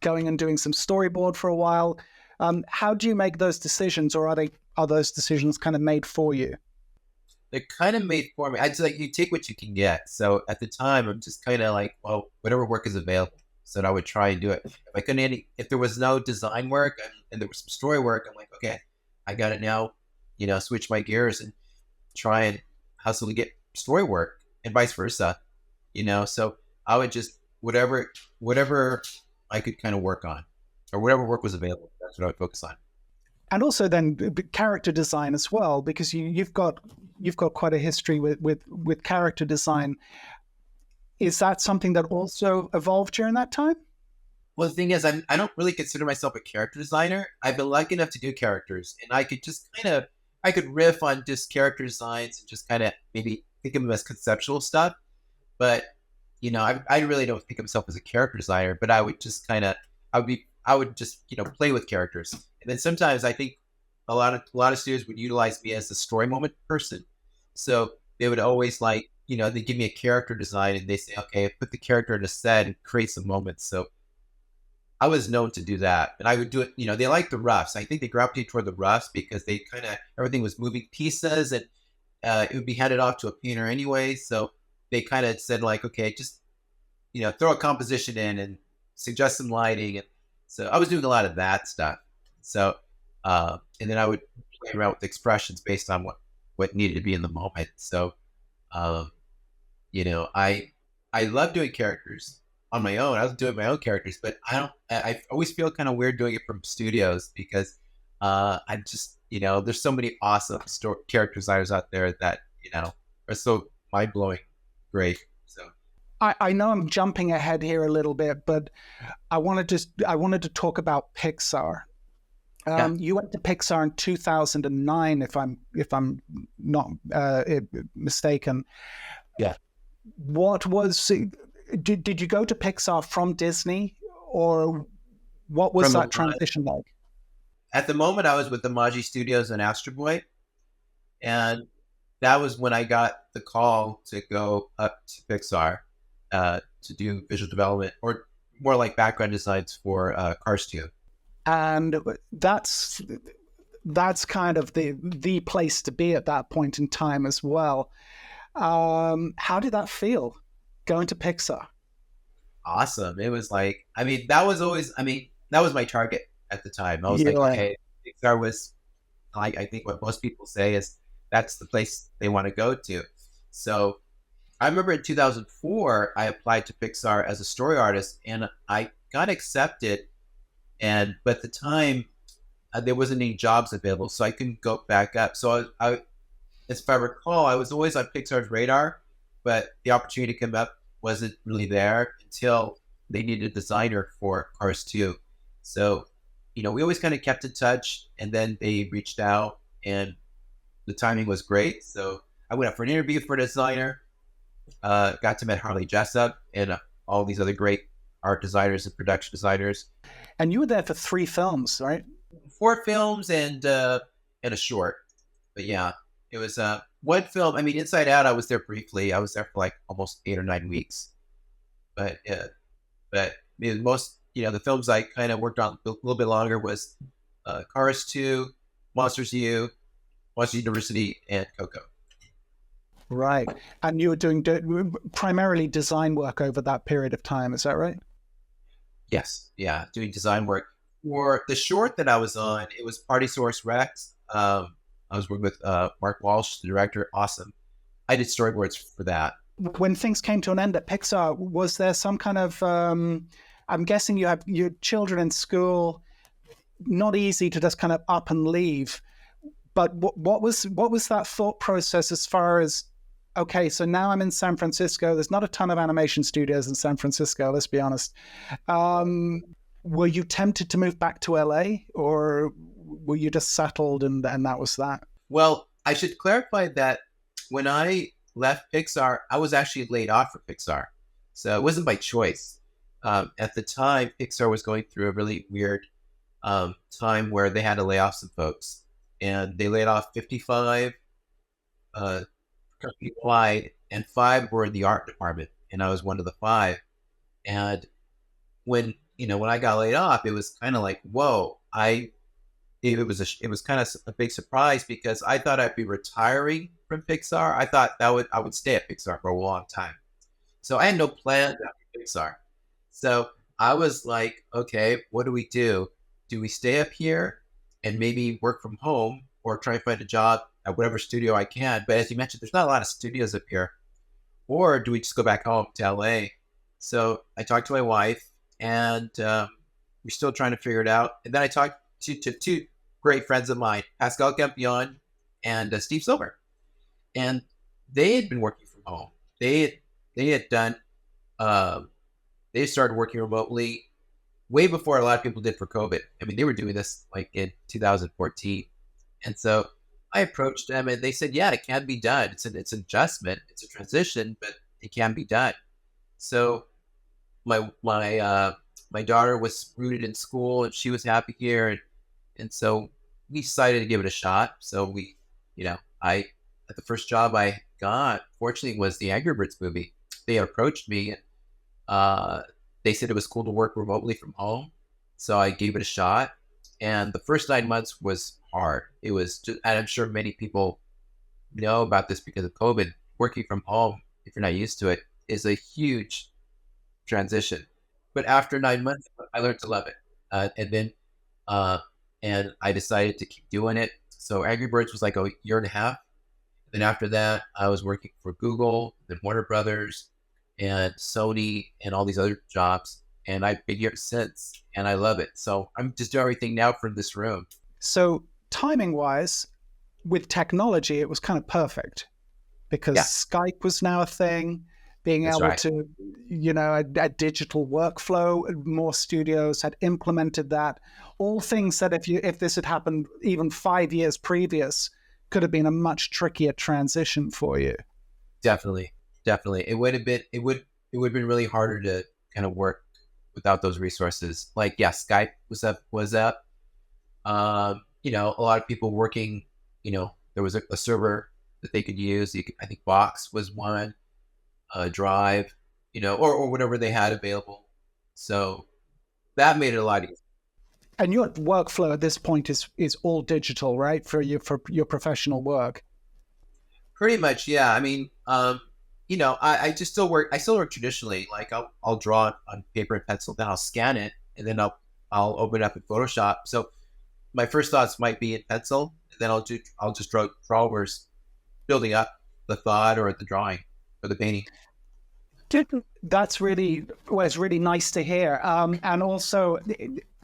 going and doing some storyboard for a while? How do you make those decisions, or are those decisions kind of made for you? They're kind of made for me. I'd say, like, you take what you can get. So at the time, I'm just kind of like, well, whatever work is available. So I would try and do it. If there was no design work and there was some story work, I'm like, okay, I got it now. Switch my gears and try and hustle to get story work, and vice versa. So I would just whatever I could kind of work on, or whatever work was available. That's what I would focus on. And also then character design as well, because you've got quite a history with character design. Is that something that also evolved during that time? Well, the thing is, I don't really consider myself a character designer. I've been lucky enough to do characters, and I could riff on just character designs and just kind of maybe think of them as conceptual stuff. But I really don't think of myself as a character designer. But I would just I would just play with characters, and then sometimes I think a lot of studios would utilize me as a story moment person. So they would always they give me a character design, and they say, okay, put the character in a set and create some moments. So I was known to do that, and I would do it. They like the roughs. I think they gravitated toward the roughs because they everything was moving pieces, and it would be handed off to a painter anyway. So they kind of said like, okay, just throw a composition in and suggest some lighting, and so I was doing a lot of that stuff. So and then I would play around with expressions based on what needed to be in the moment. So I love doing characters on my own. I was doing my own characters, but I always feel kind of weird doing it from studios because I just, there's so many awesome character designers out there that, are so mind blowing great. So I know I'm jumping ahead here a little bit, but I wanted to talk about Pixar. yeah. You went to Pixar in 2009, if I'm not mistaken. Yeah. What was did you go to Pixar from Disney, or what was that transition like? At the moment, I was with the Maji Studios and Astro Boy, and that was when I got the call to go up to Pixar to do visual development, or more like background designs for Cars 2. And that's kind of the place to be at that point in time as well. How did that feel? going to Pixar? Awesome. It was like, I mean, that was always, I mean, that was my target at the time. I was like, Yeah. okay, Pixar was, I think what most people say is that's the place they want to go to. So I remember in 2004, I applied to Pixar as a story artist and I got accepted. And but at the time, there wasn't any jobs available, so I couldn't go back up. So as if I recall, I was always on Pixar's radar, but the opportunity to come up wasn't really there until they needed a designer for Cars 2. So, we always kind of kept in touch, and then they reached out, and the timing was great. So I went up for an interview for a designer, got to meet Harley Jessup and all these other great art designers and production designers. And you were there for 3 films, right? 4 films and a short. But yeah, it was one film. I mean, Inside Out, I was there briefly. I was there for like almost 8 or 9 weeks. But most, the films I kind of worked on a little bit longer was Cars 2, Monsters U, Monster University, and Coco. Right. And you were doing primarily design work over that period of time. Is that right? Yes, yeah, doing design work. For the short that I was on, it was Party Source Rex. I was working with Mark Walsh, the director. Awesome. I did storyboards for that. When things came to an end at Pixar, was there some kind of, I'm guessing you have your children in school, not easy to just kind of up and leave. But what was that thought process as far as, okay, so now I'm in San Francisco. There's not a ton of animation studios in San Francisco, let's be honest. Were you tempted to move back to LA, or were you just settled and that was that? Well, I should clarify that when I left Pixar, I was actually laid off from Pixar. So it wasn't by choice. At the time, Pixar was going through a really weird time where they had to lay off some folks. And they laid off 55 company-wide, and 5 were in the art department. And I was one of the 5. And when I got laid off, it was kind of like, whoa, it was kind of a big surprise because I thought I'd be retiring from Pixar. I thought I would stay at Pixar for a long time. So I had no plans after Pixar. So I was like, okay, what do we do? Do we stay up here and maybe work from home or try to find a job at whatever studio I can? But as you mentioned, there's not a lot of studios up here. Or do we just go back home to LA? So I talked to my wife and we're still trying to figure it out. And then I talked to 2 great friends of mine, Pascal Campion and Steve Silver. And they had been working from home. They had done, they started working remotely way before a lot of people did for COVID. I mean, they were doing this like in 2014. And so I approached them and they said, yeah, it can be done. It's an adjustment. It's a transition, but it can be done. So my daughter was rooted in school and she was happy here. And so we decided to give it a shot. So the first job I got, fortunately, was the Angry Birds movie. They approached me and they said it was cool to work remotely from home. So I gave it a shot. And the first 9 months was hard. It was just, and I'm sure many people know about this because of COVID. Working from home, if you're not used to it, is a huge transition. But after 9 months, I learned to love it. And I decided to keep doing it. So Angry Birds was like a year and a half. Then after that, I was working for Google, then Warner Brothers, and Sony, and all these other jobs. And I've been here since, and I love it. So I'm just doing everything now from this room. So timing wise, with technology, it was kind of perfect because Yeah, Skype was now a thing. Being that's able right. to, a digital workflow, more studios had implemented that. All things that if this had happened even 5 years previous, could have been a much trickier transition for you. Definitely, definitely. It would have been really harder to kind of work without those resources. Like, yeah, Skype was up. A lot of people working. There was a server that they could use. I think Box was one. Drive, or whatever they had available. So that made it a lot easier. And your workflow at this point is all digital, right? For your professional work. Pretty much, yeah. I mean, I just still work. I still work traditionally. Like I'll draw on paper and pencil, then I'll scan it, and then I'll open it up in Photoshop. So my first thoughts might be in pencil, and then I'll just draw where it's building up the thought or the drawing or the painting. That's really, well, it's really nice to hear. And also,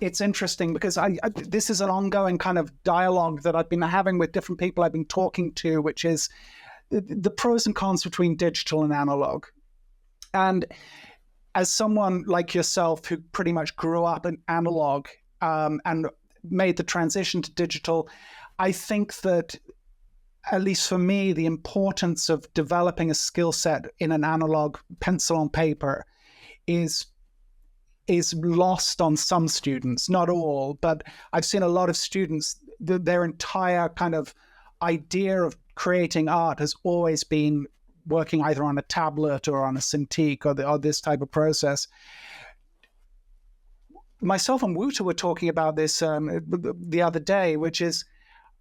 it's interesting because this is an ongoing kind of dialogue that I've been having with different people I've been talking to, which is the pros and cons between digital and analog. And as someone like yourself who pretty much grew up in analog and made the transition to digital, I think that, at least for me, the importance of developing a skill set in an analog pencil on paper is lost on some students, not all, but I've seen a lot of students, their entire kind of idea of creating art has always been working either on a tablet or on a Cintiq or this type of process. Myself and Wouter were talking about this the other day, which is,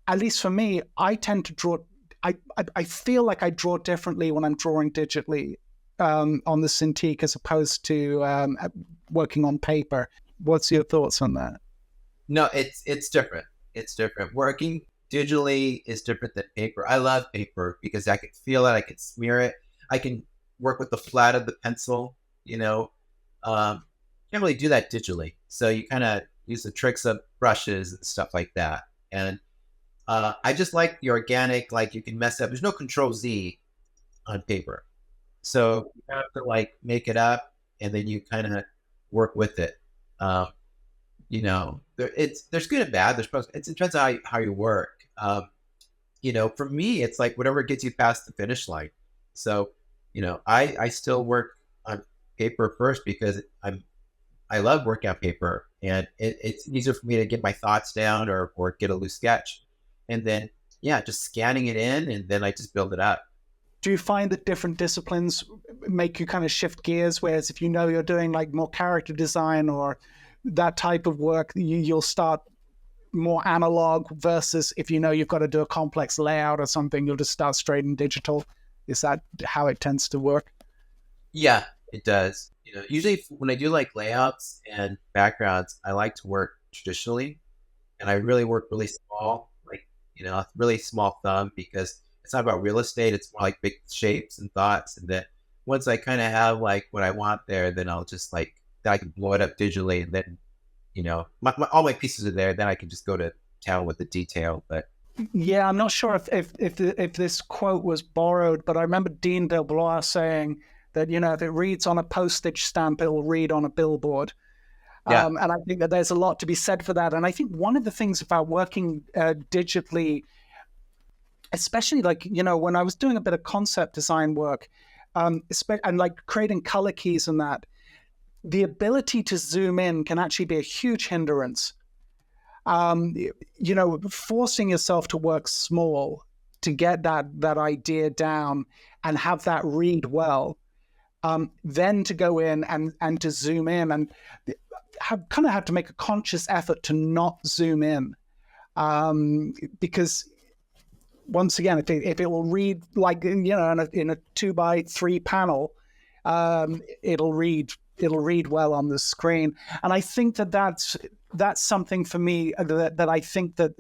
at least for me, I tend to draw. I feel like I draw differently when I'm drawing digitally on the Cintiq as opposed to working on paper. What's your thoughts on that? No, it's different. It's different. Working digitally is different than paper. I love paper because I can feel it. I can smear it. I can work with the flat of the pencil. Can't really do that digitally. So you kind of use the tricks of brushes and stuff like that. And I just like the organic, like you can mess up. There's no control Z on paper. So you have to like make it up and then you kind of work with it. There's good and bad. There's pros. It depends on how you work. For me, it's like whatever gets you past the finish line. So, I still work on paper first because I love working on paper and it's easier for me to get my thoughts down or get a loose sketch. And then, just scanning it in and then I just build it up. Do you find that different disciplines make you kind of shift gears? Whereas if you're doing like more character design or that type of work, you'll start more analog versus if you've got to do a complex layout or something, you'll just start straight in digital. Is that how it tends to work? Yeah, it does. Usually when I do like layouts and backgrounds, I like to work traditionally and I really work really small, like, really small thumb because it's not about real estate. It's more like big shapes and thoughts. And then once I kind of have like what I want there, then I'll just then I can blow it up digitally. And then, all my pieces are there. Then I can just go to town with the detail. But yeah, I'm not sure if this quote was borrowed, but I remember Dean Delbois saying that, if it reads on a postage stamp, it will read on a billboard. yeah, And I think that there's a lot to be said for that. And I think one of the things about working digitally, especially when I was doing a bit of concept design work, and like creating color keys and that, the ability to zoom in can actually be a huge hindrance. Forcing yourself to work small to get that idea down and have that read well, then to go in and to zoom in and have to make a conscious effort to not zoom in, because once again, if it will read like in a 2x3 panel, it'll read well on the screen. And I think that's something for me that I think that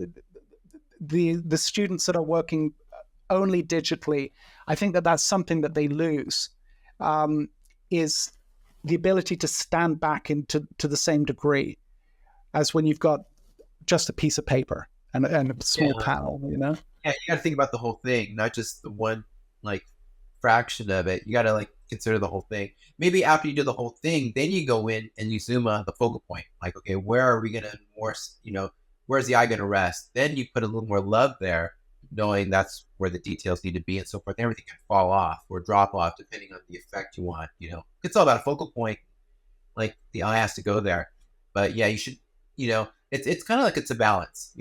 the students that are working only digitally, I think that's something that they lose, is the ability to stand back into the same degree as when you've got just a piece of paper and a small panel, Yeah, you got to think about the whole thing, not just the one like fraction of it. You got to like consider the whole thing. Maybe after you do the whole thing, then you go in and you zoom on the focal point. Like, okay, where are we gonna where's the eye gonna rest? Then you put a little more love there, knowing that's where the details need to be and so forth. Everything can fall off or drop off depending on the effect you want. It's all about a focal point. Like the eye has to go there. But yeah, you should. It's kind of like it's a balance.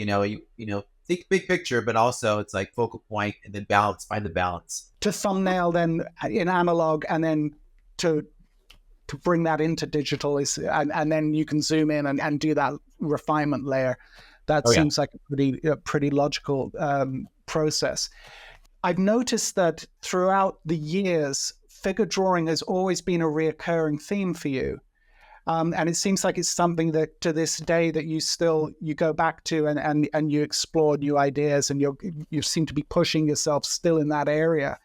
Think big picture, but also it's like focal point and then balance. Find the balance. To thumbnail then in analog, and then to bring that into digital and then you can zoom in and do that refinement layer. That seems like a pretty logical process. I've noticed that throughout the years, figure drawing has always been a reoccurring theme for you. And it seems like it's something that to this day that you go back to and you explore new ideas, and you seem to be pushing yourself still in that area.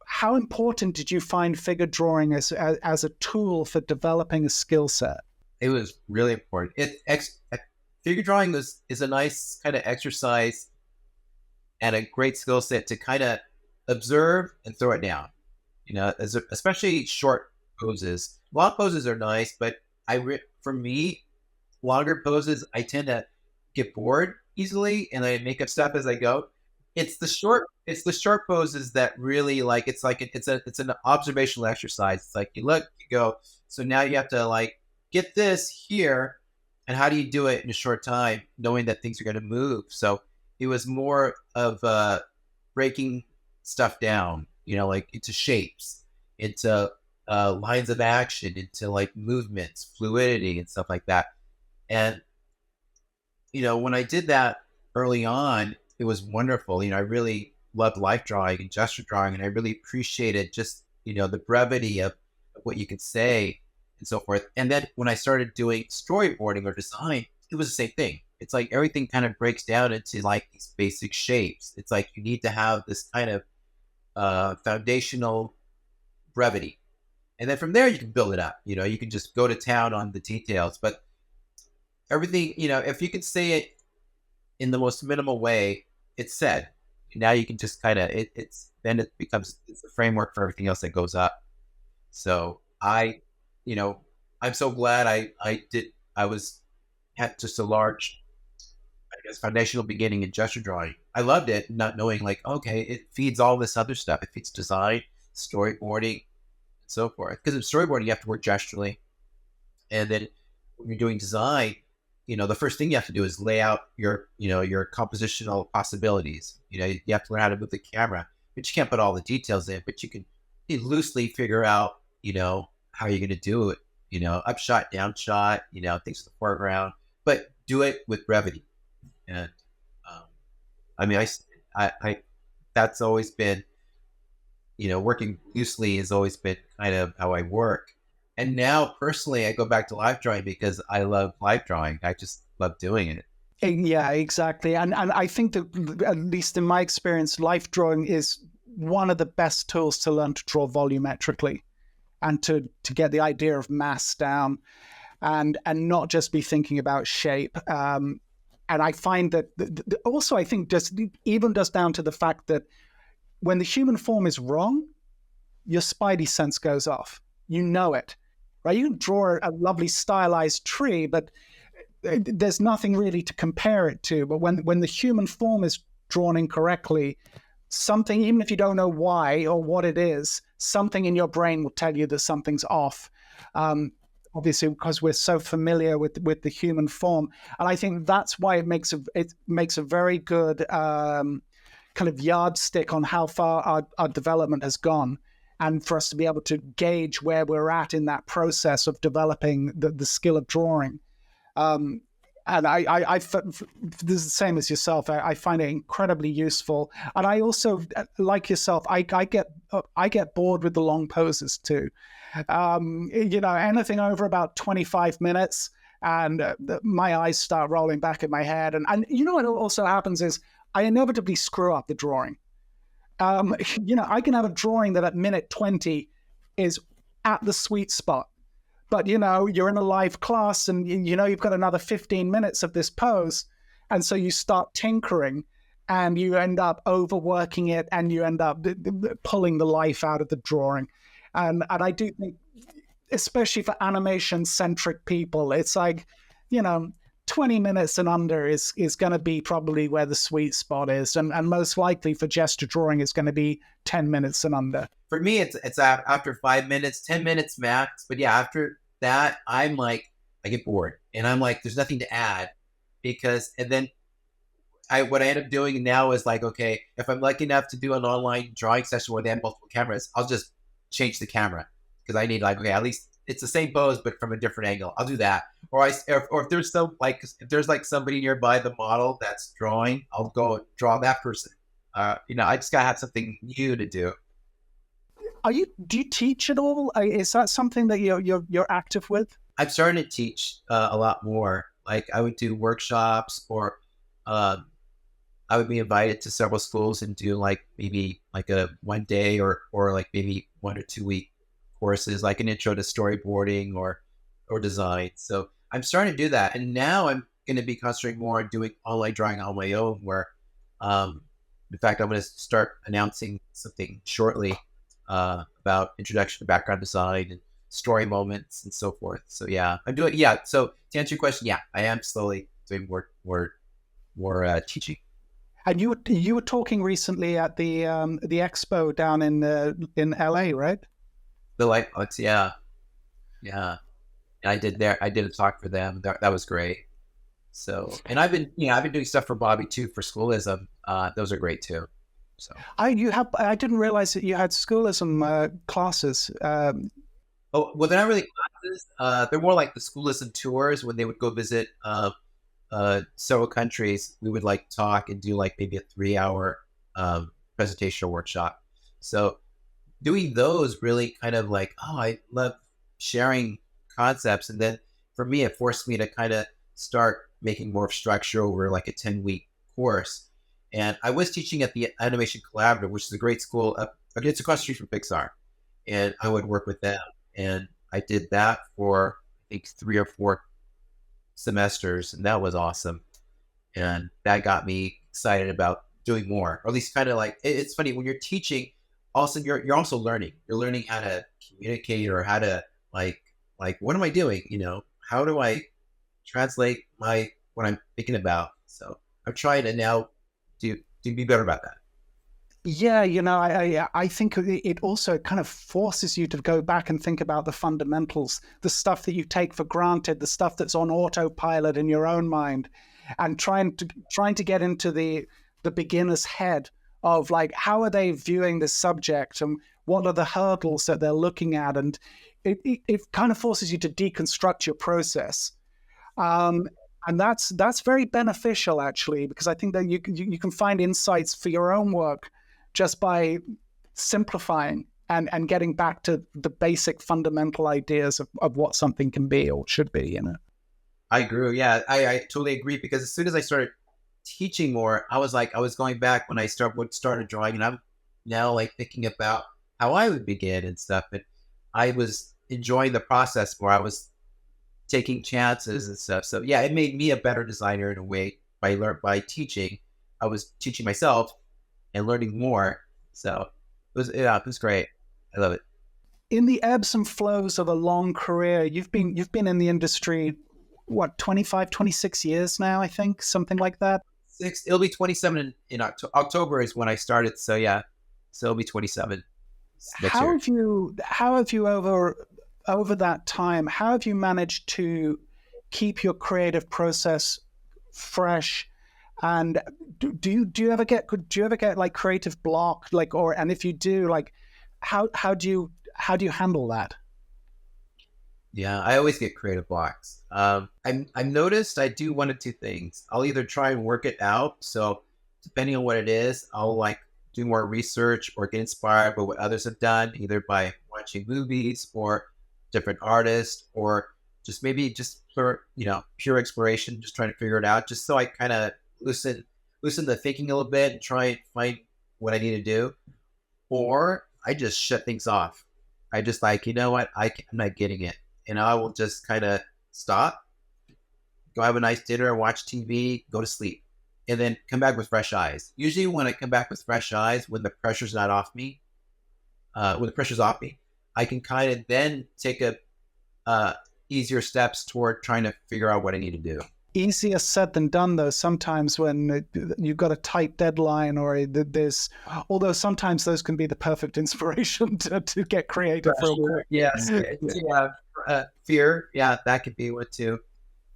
How important did you find figure drawing as a tool for developing a skill set? It was really important. Figure drawing is a nice kind of exercise and a great skill set to kind of observe and throw it down. Especially short poses. Long poses are nice, but for me, longer poses, I tend to get bored easily, and I make up stuff as I go. It's the short poses that really it's an observational exercise. It's like you look, you go. So now you have to like get this here, and how do you do it in a short time, knowing that things are going to move? So it was more of breaking stuff down, like into shapes, into lines of action, into like movements, fluidity, and stuff like that. And when I did that early on, it was wonderful. I really loved life drawing and gesture drawing, and I really appreciated just the brevity of what you could say and so forth. And then when I started doing storyboarding or design, it was the same thing. It's like everything kind of breaks down into like these basic shapes. It's like you need to have this kind of foundational brevity, and then from there you can build it up. You can just go to town on the details, but everything, if you can say it in the most minimal way, it's said. Now you can just kind of then it becomes a framework for everything else that goes up. So I'm so glad I had just a large, I guess, foundational beginning in gesture drawing. I loved it, not knowing like, okay, it feeds all this other stuff. It feeds design, storyboarding, and so forth. Because in storyboarding, you have to work gesturally. And then when you're doing design, the first thing you have to do is lay out your compositional possibilities. You have to learn how to move the camera, but you can't put all the details in, but you can loosely figure out, how you're going to do it, up shot, down shot, things in the foreground, but do it with brevity. And, I mean, I that's always been, working loosely has always been kind of how I work. And now, personally, I go back to life drawing because I love life drawing. I just love doing it. Yeah, exactly. And I think that, at least in my experience, life drawing is one of the best tools to learn to draw volumetrically and to get the idea of mass down and not just be thinking about shape. And I find that also, I think just even just down to the fact that when the human form is wrong, your spidey sense goes off. You know it, right? You can draw a lovely stylized tree, but there's nothing really to compare it to. But when the human form is drawn incorrectly, something, even if you don't know why or what it is, something in your brain will tell you that something's off. Obviously, because we're so familiar with the human form, and I think that's why it makes a very good kind of yardstick on how far our development has gone, and for us to be able to gauge where we're at in that process of developing the skill of drawing. And I this is the same as yourself. I find it incredibly useful, and I also, like yourself, I get bored with the long poses too. Anything over about 25 minutes, and my eyes start rolling back in my head. And what also happens is I inevitably screw up the drawing. I can have a drawing that at minute 20 is at the sweet spot. But, you're in a live class and, you've got another 15 minutes of this pose. And so you start tinkering and you end up overworking it and you end up pulling the life out of the drawing. And I do think, especially for animation-centric people, it's like, 20 minutes and under is going to be probably where the sweet spot is. And most likely for gesture drawing, it's going to be 10 minutes and under. For me, it's after 5 minutes, 10 minutes max. But yeah, after that, I'm like, I get bored. And I'm like, there's nothing to add. And then what I end up doing now is like, okay, if I'm lucky enough to do an online drawing session where they have multiple cameras, I'll just change the camera. Because I need at least it's the same pose, but from a different angle. I'll do that. Or if there's somebody nearby the model that's drawing, I'll go draw that person. I just gotta have something new to do. Do you teach at all? Is that something that you're active with? I'm starting to teach a lot more. Like I would do workshops, or um, I would be invited to several schools and do like maybe like a 1 day or like maybe 1 or 2 week courses, like an intro to storyboarding or design. So I'm starting to do that, and now I'm going to be concentrating more on doing online drawing on my own. Where, um, in fact, I'm going to start announcing something shortly about introduction to background design and story moments and so forth. So yeah, I'm doing yeah. So to answer your question, yeah, I am slowly doing more teaching. And you were talking recently at the expo down in LA, right? The light bugs, yeah, yeah. I did there. I did a talk for them. That was great. So, and I've been doing stuff for Bobby too for schoolism. Those are great too. So, I didn't realize that you had schoolism classes. oh well, they're not really classes. They're more like the schoolism tours when they would go visit several countries. We would like talk and do like maybe a 3 hour presentation or workshop. So doing those really kind of like, oh, I love sharing concepts. And then for me, it forced me to kind of start making more structure over like a 10-week course. And I was teaching at the Animation Collaborative, which is a great school. It's across the street from Pixar. And I would work with them. And I did that for, I think, 3 or 4 semesters. And that was awesome. And that got me excited about doing more, or at least kind of like, it's funny when you're teaching, also you're also learning. You're learning how to communicate, or how to like what am I doing? How do I translate what I'm thinking about? So I'm trying to now do be better about that. Yeah, I think it also kind of forces you to go back and think about the fundamentals, the stuff that you take for granted, the stuff that's on autopilot in your own mind, and trying to get into the beginner's head of like how are they viewing this subject and what are the hurdles that they're looking at, and it kind of forces you to deconstruct your process. Um, and that's very beneficial actually, because I think that you can find insights for your own work just by simplifying and getting back to the basic fundamental ideas of what something can be or should be. I agree. Yeah, I totally agree, because as soon as I started teaching more, I was going back when I started drawing, and I'm now like thinking about how I would begin and stuff. And I was enjoying the process more. I was taking chances and stuff. So yeah, it made me a better designer in a way by teaching. I was teaching myself and learning more. So it was great. I love it. In the ebbs and flows of a long career, you've been in the industry, what, 25, 26 years now, I think, something like that. It'll be 27 in October is when I started. So yeah, so it'll be 27 next How year. have you over that time, how have you managed to keep your creative process fresh? And do you ever get like creative block, like, or, and if you do, like, how do you handle that? Yeah, I always get creative blocks. I've noticed I do one of two things. I'll either try and work it out. So depending on what it is, I'll like do more research or get inspired by what others have done, either by watching movies or different artists, or just maybe just for pure exploration, just trying to figure it out, just so I kind of loosen the thinking a little bit and try and find what I need to do. Or I just shut things off. I just like, you know what, I'm not getting it, and I will just kind of stop, go have a nice dinner, watch TV, go to sleep, and then come back with fresh eyes. Usually, when I come back with fresh eyes, when the pressure's not off me, when the pressure's off me, I can kind of then take a easier steps toward trying to figure out what I need to do. Easier said than done, though, sometimes when you've got a tight deadline, or there's, although sometimes those can be the perfect inspiration to get creative real quick. Yes. Yeah. Fear. Yeah, that could be one too.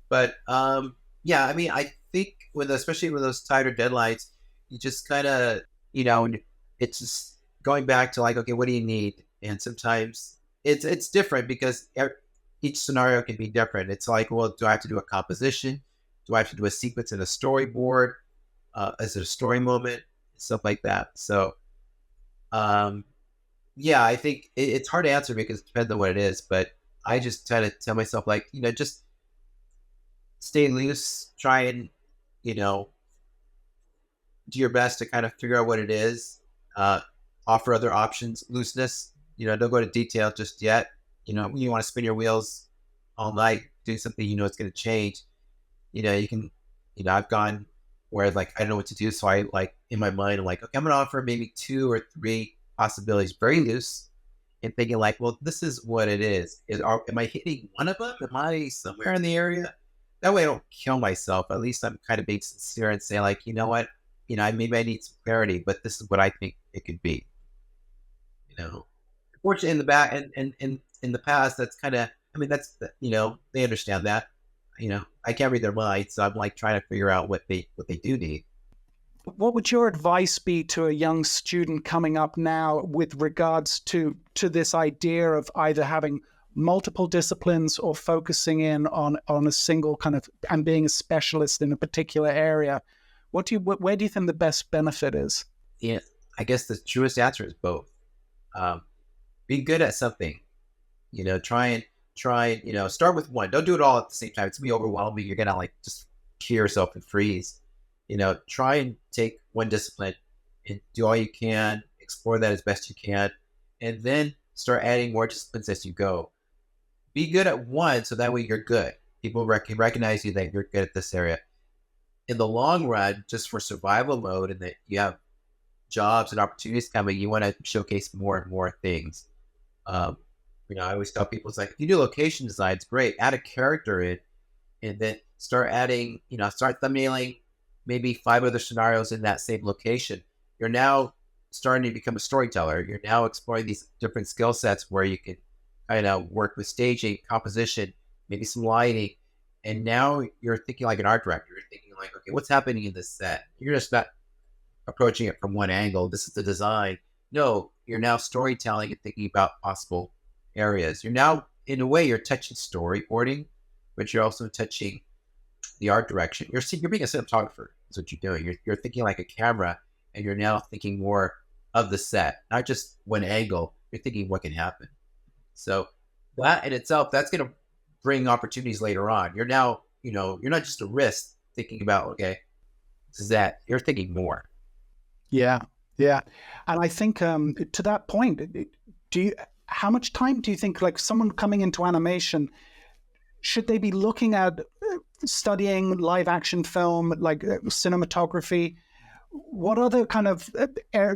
But yeah, I mean, I think especially with those tighter deadlines, you just kind of, it's just going back to like, okay, what do you need? And sometimes it's different, because each scenario can be different. It's like, well, do I have to do a composition? Do I have to do a sequence in a storyboard? Is it a story moment? Stuff like that. So, Yeah, I think it's hard to answer because it depends on what it is, but I just try to tell myself, like, just stay loose, try and, you know, do your best to kind of figure out what it is, uh, offer other options, looseness, don't go to detail just yet. When you want to spin your wheels all night, doing something, it's going to change, you can, I've gone where like, I don't know what to do. So I like in my mind, I'm like, okay, I'm going to offer maybe 2 or 3 possibilities, very loose, and thinking like, well, this is what it is. Am I hitting one of them? Am I somewhere in the area? That way I don't kill myself. At least I'm kind of being sincere and say like, you know what? Maybe I need some clarity, but this is what I think it could be. You know, Fortunately, in the back and in the past, that's kind of, I mean, they understand that. I can't read their minds, so I'm like trying to figure out what they do need. What would your advice be to a young student coming up now with regards to this idea of either having multiple disciplines or focusing in on a single kind of and being a specialist in a particular area? Where do you think the best benefit is? Yeah, I guess the truest answer is both. Um, be good at something. Try and start with one. Don't do it all at the same time. It's gonna be overwhelming. You're gonna like just kill yourself and freeze. Try and take one discipline and do all you can, explore that as best you can, and then start adding more disciplines as you go. Be good at one so that way you're good. People recognize you that you're good at this area. In the long run, just for survival mode and that you have jobs and opportunities coming, you want to showcase more and more things. Um, I always tell people, it's like, if you do location design, it's great. Add a character in, and then start adding, start thumbnailing maybe 5 other scenarios in that same location. You're now starting to become a storyteller. You're now exploring these different skill sets where you can kind of work with staging, composition, maybe some lighting. And now you're thinking like an art director. You're thinking like, okay, what's happening in this set? You're just not approaching it from one angle. This is the design. No, you're now storytelling and thinking about possible areas. You're now, in a way, you're touching storyboarding, but you're also touching the art direction. You're being a cinematographer. Is what you're doing. You're thinking like a camera, and you're now thinking more of the set, not just one angle. You're thinking what can happen. So that in itself, that's going to bring opportunities later on. You're now, you're not just a wrist thinking about, okay, this is that. You're thinking more. Yeah, yeah, and I think to that point, do you? How much time do you think, like someone coming into animation, should they be looking at studying live action film, like cinematography? What other kind of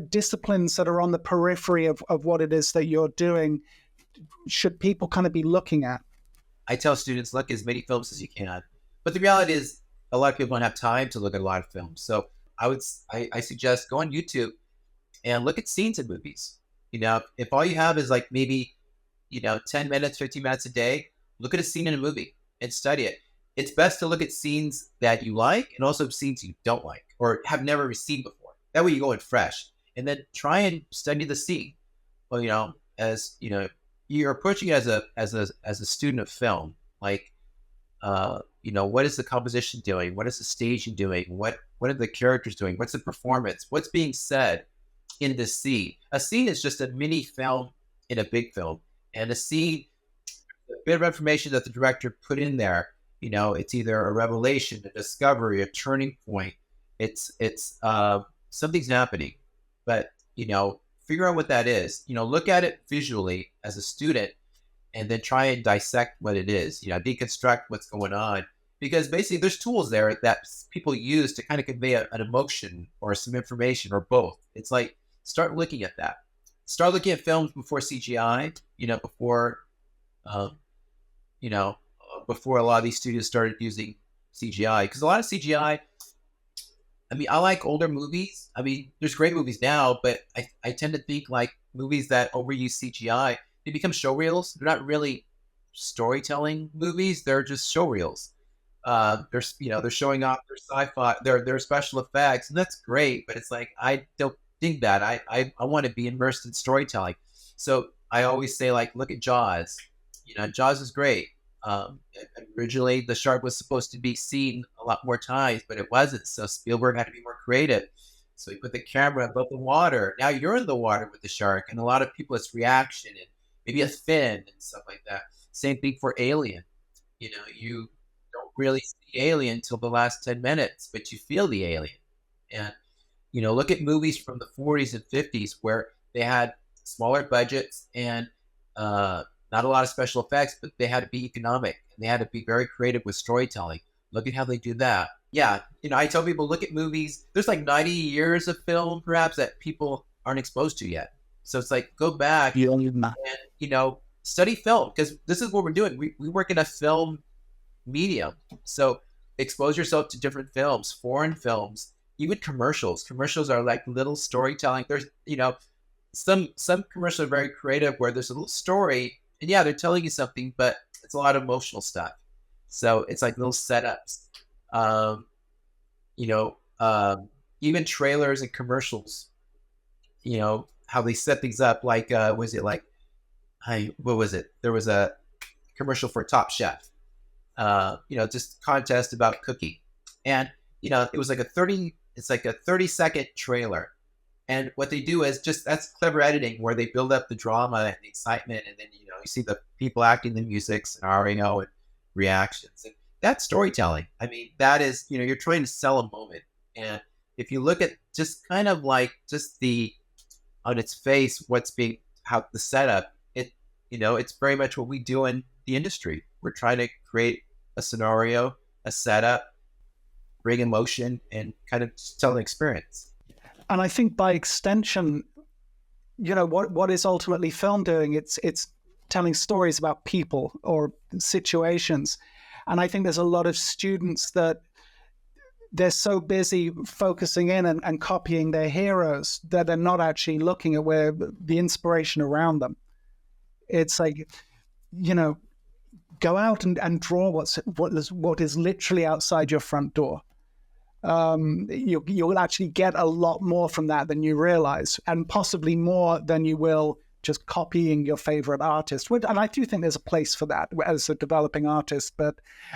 disciplines that are on the periphery of what it is that you're doing should people kind of be looking at? I tell students, look as many films as you can. But the reality is, a lot of people don't have time to look at a lot of films. So I suggest go on YouTube and look at scenes in movies. If all you have is like maybe 10 minutes, 15 minutes a day, look at a scene in a movie and study it. It's best to look at scenes that you like and also scenes you don't like or have never seen before. That way you go in fresh, and then try and study the scene. Well, as you're approaching it as a student of film, like what is the composition doing? What is the staging doing? What are the characters doing? What's the performance? What's being said in this scene? A scene is just a mini film in a big film, and a scene, a bit of information that the director put in there. It's either a revelation, a discovery, a turning point. It's something's happening, but figure out what that is. Look at it visually as a student, and then try and dissect what it is. Deconstruct what's going on, because basically there's tools there that people use to kind of convey an emotion or some information or both. It's like, start looking at that. Start looking at films before CGI. Before um, you know, before a lot of these studios started using CGI, because a lot of CGI. I mean, I like older movies. I mean, there's great movies now, but I tend to think like movies that overuse CGI, they become showreels. They're not really storytelling movies. They're just showreels. They're showing off their sci-fi, their special effects, and that's great. But it's like, I don't think that. I want to be immersed in storytelling. So I always say, like, look at Jaws. Jaws is great. Um, Originally, the shark was supposed to be seen a lot more times, but it wasn't. So Spielberg had to be more creative. So you put the camera above the water. Now you're in the water with the shark, and a lot of people, it's reaction and maybe a fin and stuff like that. Same thing for Alien. You don't really see Alien until the last 10 minutes, but you feel the alien. And, look at movies from the 40s and 50s where they had smaller budgets and not a lot of special effects, but they had to be economic and they had to be very creative with storytelling. Look at how they do that. Yeah, I tell people, look at movies. There's like 90 years of film, perhaps, that people aren't exposed to yet. So it's like, go back and, study film, because this is what we're doing. We work in a film medium. So expose yourself to different films, foreign films, even commercials. Commercials are like little storytelling. There's, some commercials are very creative where there's a little story and yeah, they're telling you something, but it's a lot of emotional stuff. So it's like little setups. Um, you know, even trailers and commercials, how they set things up. Like, was it like, what was it? There was a commercial for Top Chef, just contest about cooking. And, it was like it's like a 30-second trailer. And what they do is that's clever editing where they build up the drama and the excitement. And then, you see the people acting the music, scenario, and reactions. And that's storytelling. I mean, that is, you're trying to sell a moment. And if you look at just kind of like just on its face, how the setup, it's very much what we do in the industry. We're trying to create a scenario, a setup, bring emotion, and kind of tell an experience. And I think by extension, what is ultimately film doing? It's telling stories about people or situations. And I think there's a lot of students that they're so busy focusing in and copying their heroes that they're not actually looking at where the inspiration around them. It's like, go out and draw what is literally outside your front door. You'll actually get a lot more from that than you realize, and possibly more than you will just copying your favorite artist. And I do think there's a place for that as a developing artist, but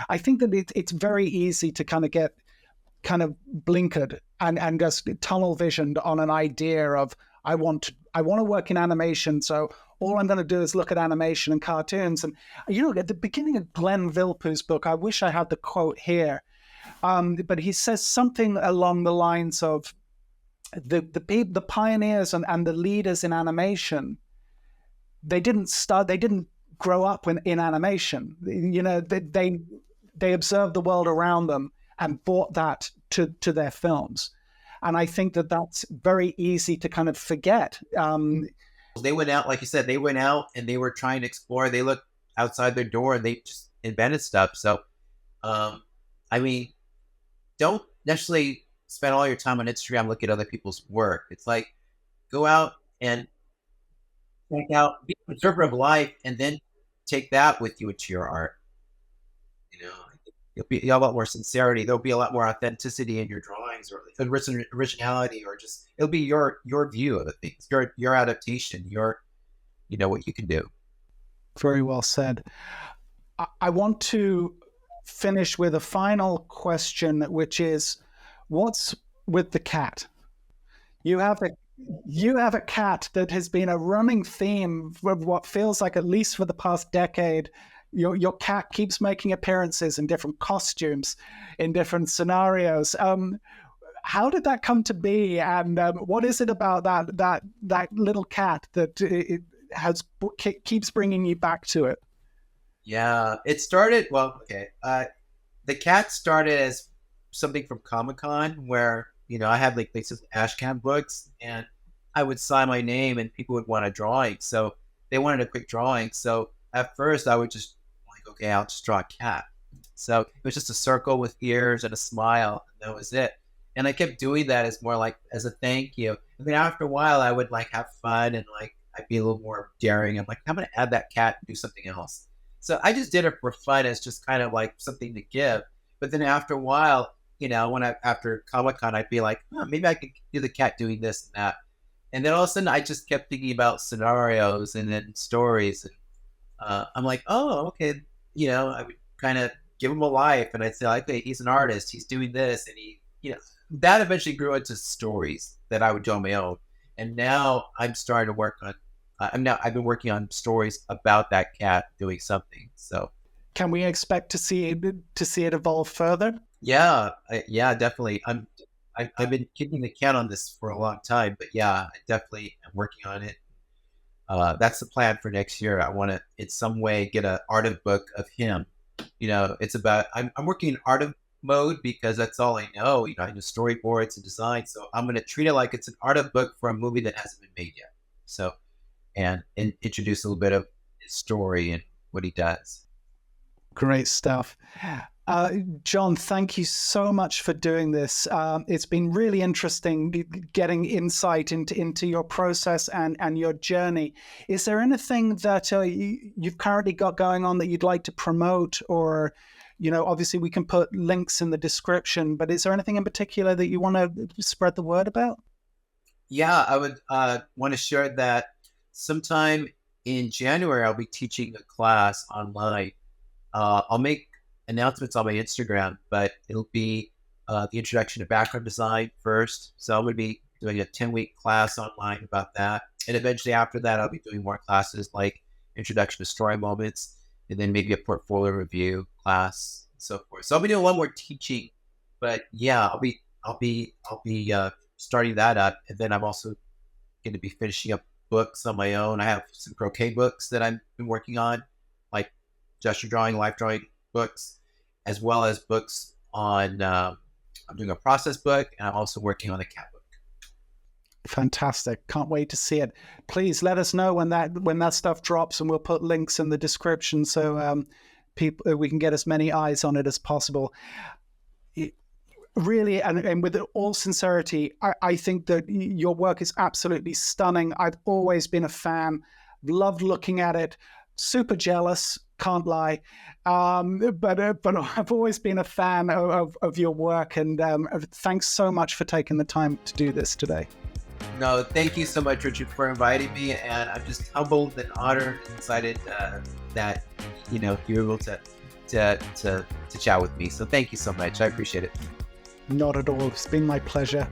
I think that it's very easy to kind of get kind of blinkered and just tunnel visioned on an idea of I want to work in animation, so all I'm going to do is look at animation and cartoons. And at the beginning of Glenn Vilppu's book, I wish I had the quote here, but he says something along the lines of the pioneers and the leaders in animation. They didn't grow up in animation. They observed the world around them and brought that to their films. And I think that that's very easy to kind of forget. They went out, like you said, and they were trying to explore. They looked outside their door and they just invented stuff. So, I mean, don't necessarily spend all your time on Instagram looking at other people's work. It's like, go out and check out, be an observer of life, and then take that with you into your art. You'll have a lot more sincerity. There'll be a lot more authenticity in your drawings, or originality, or just it'll be your view of the things, your adaptation, what you can do. Very well said. I want to finish with a final question, which is, what's with the cat? You have a cat that has been a running theme for what feels like at least for the past decade. Your cat keeps making appearances in different costumes, in different scenarios. How did that come to be? And what is it about that little cat that keeps bringing you back to it? Yeah, it started. Well, okay. The cat started as something from Comic-Con where I had like these Ashcan books, and I would sign my name, and people would want a drawing. So they wanted a quick drawing. So at first, I would just okay, I'll just draw a cat. So it was just a circle with ears and a smile, and that was it. And I kept doing that as more like as a thank you. And then after a while, I would like have fun and like I'd be a little more daring. I'm like, I'm gonna add that cat and do something else. So I just did it for fun as just kind of like something to give. But then after a while, after Comic-Con, I'd be like, oh, maybe I could do the cat doing this and that. And then all of a sudden, I just kept thinking about scenarios and then stories. And I'm like, oh, okay. I would kind of give him a life, and I'd say, okay, he's an artist, he's doing this, and he, that eventually grew into stories that I would do on my own. And now I'm starting to work on. I've been working on stories about that cat doing something. So Can we expect to see it evolve further? yeah, yeah, definitely. I've been kicking the can on this for a long time, but yeah, I definitely am working on it. That's the plan for next year. I want to, in some way, get an art of book of him. It's about I'm working in art of mode because that's all I know. I know storyboards and design, so I'm going to treat it like it's an art of book for a movie that hasn't been made yet. So, and introduce a little bit of his story and what he does. Great stuff. John, thank you so much for doing this. It's been really interesting getting insight into your process and your journey. Is there anything that you've currently got going on that you'd like to promote? Or, obviously we can put links in the description, but is there anything in particular that you want to spread the word about? Yeah, I would want to share that sometime in January I'll be teaching a class online. I'll make announcements on my Instagram, but it'll be the introduction to background design first. So I'm going to be doing a 10-week class online about that. And eventually after that, I'll be doing more classes like introduction to story moments, and then maybe a portfolio review class and so forth. So I'll be doing one more teaching, but yeah, I'll be starting that up. And then I'm also going to be finishing up books on my own. I have some croquet books that I've been working on, like gesture drawing, life drawing books, as well as books on. I'm doing a process book, and I'm also working on a cat book. Fantastic! Can't wait to see it. Please let us know when that stuff drops, and we'll put links in the description so people we can get as many eyes on it as possible. Really, and with all sincerity, I think that your work is absolutely stunning. I've always been a fan, loved looking at it. Super jealous, can't lie, but I've always been a fan of your work, and thanks so much for taking the time to do this today. No, thank you so much, Richard, for inviting me, and I'm just humbled and honored and excited that you're able to chat with me. So thank you so much. I appreciate it. Not at all. It's been my pleasure.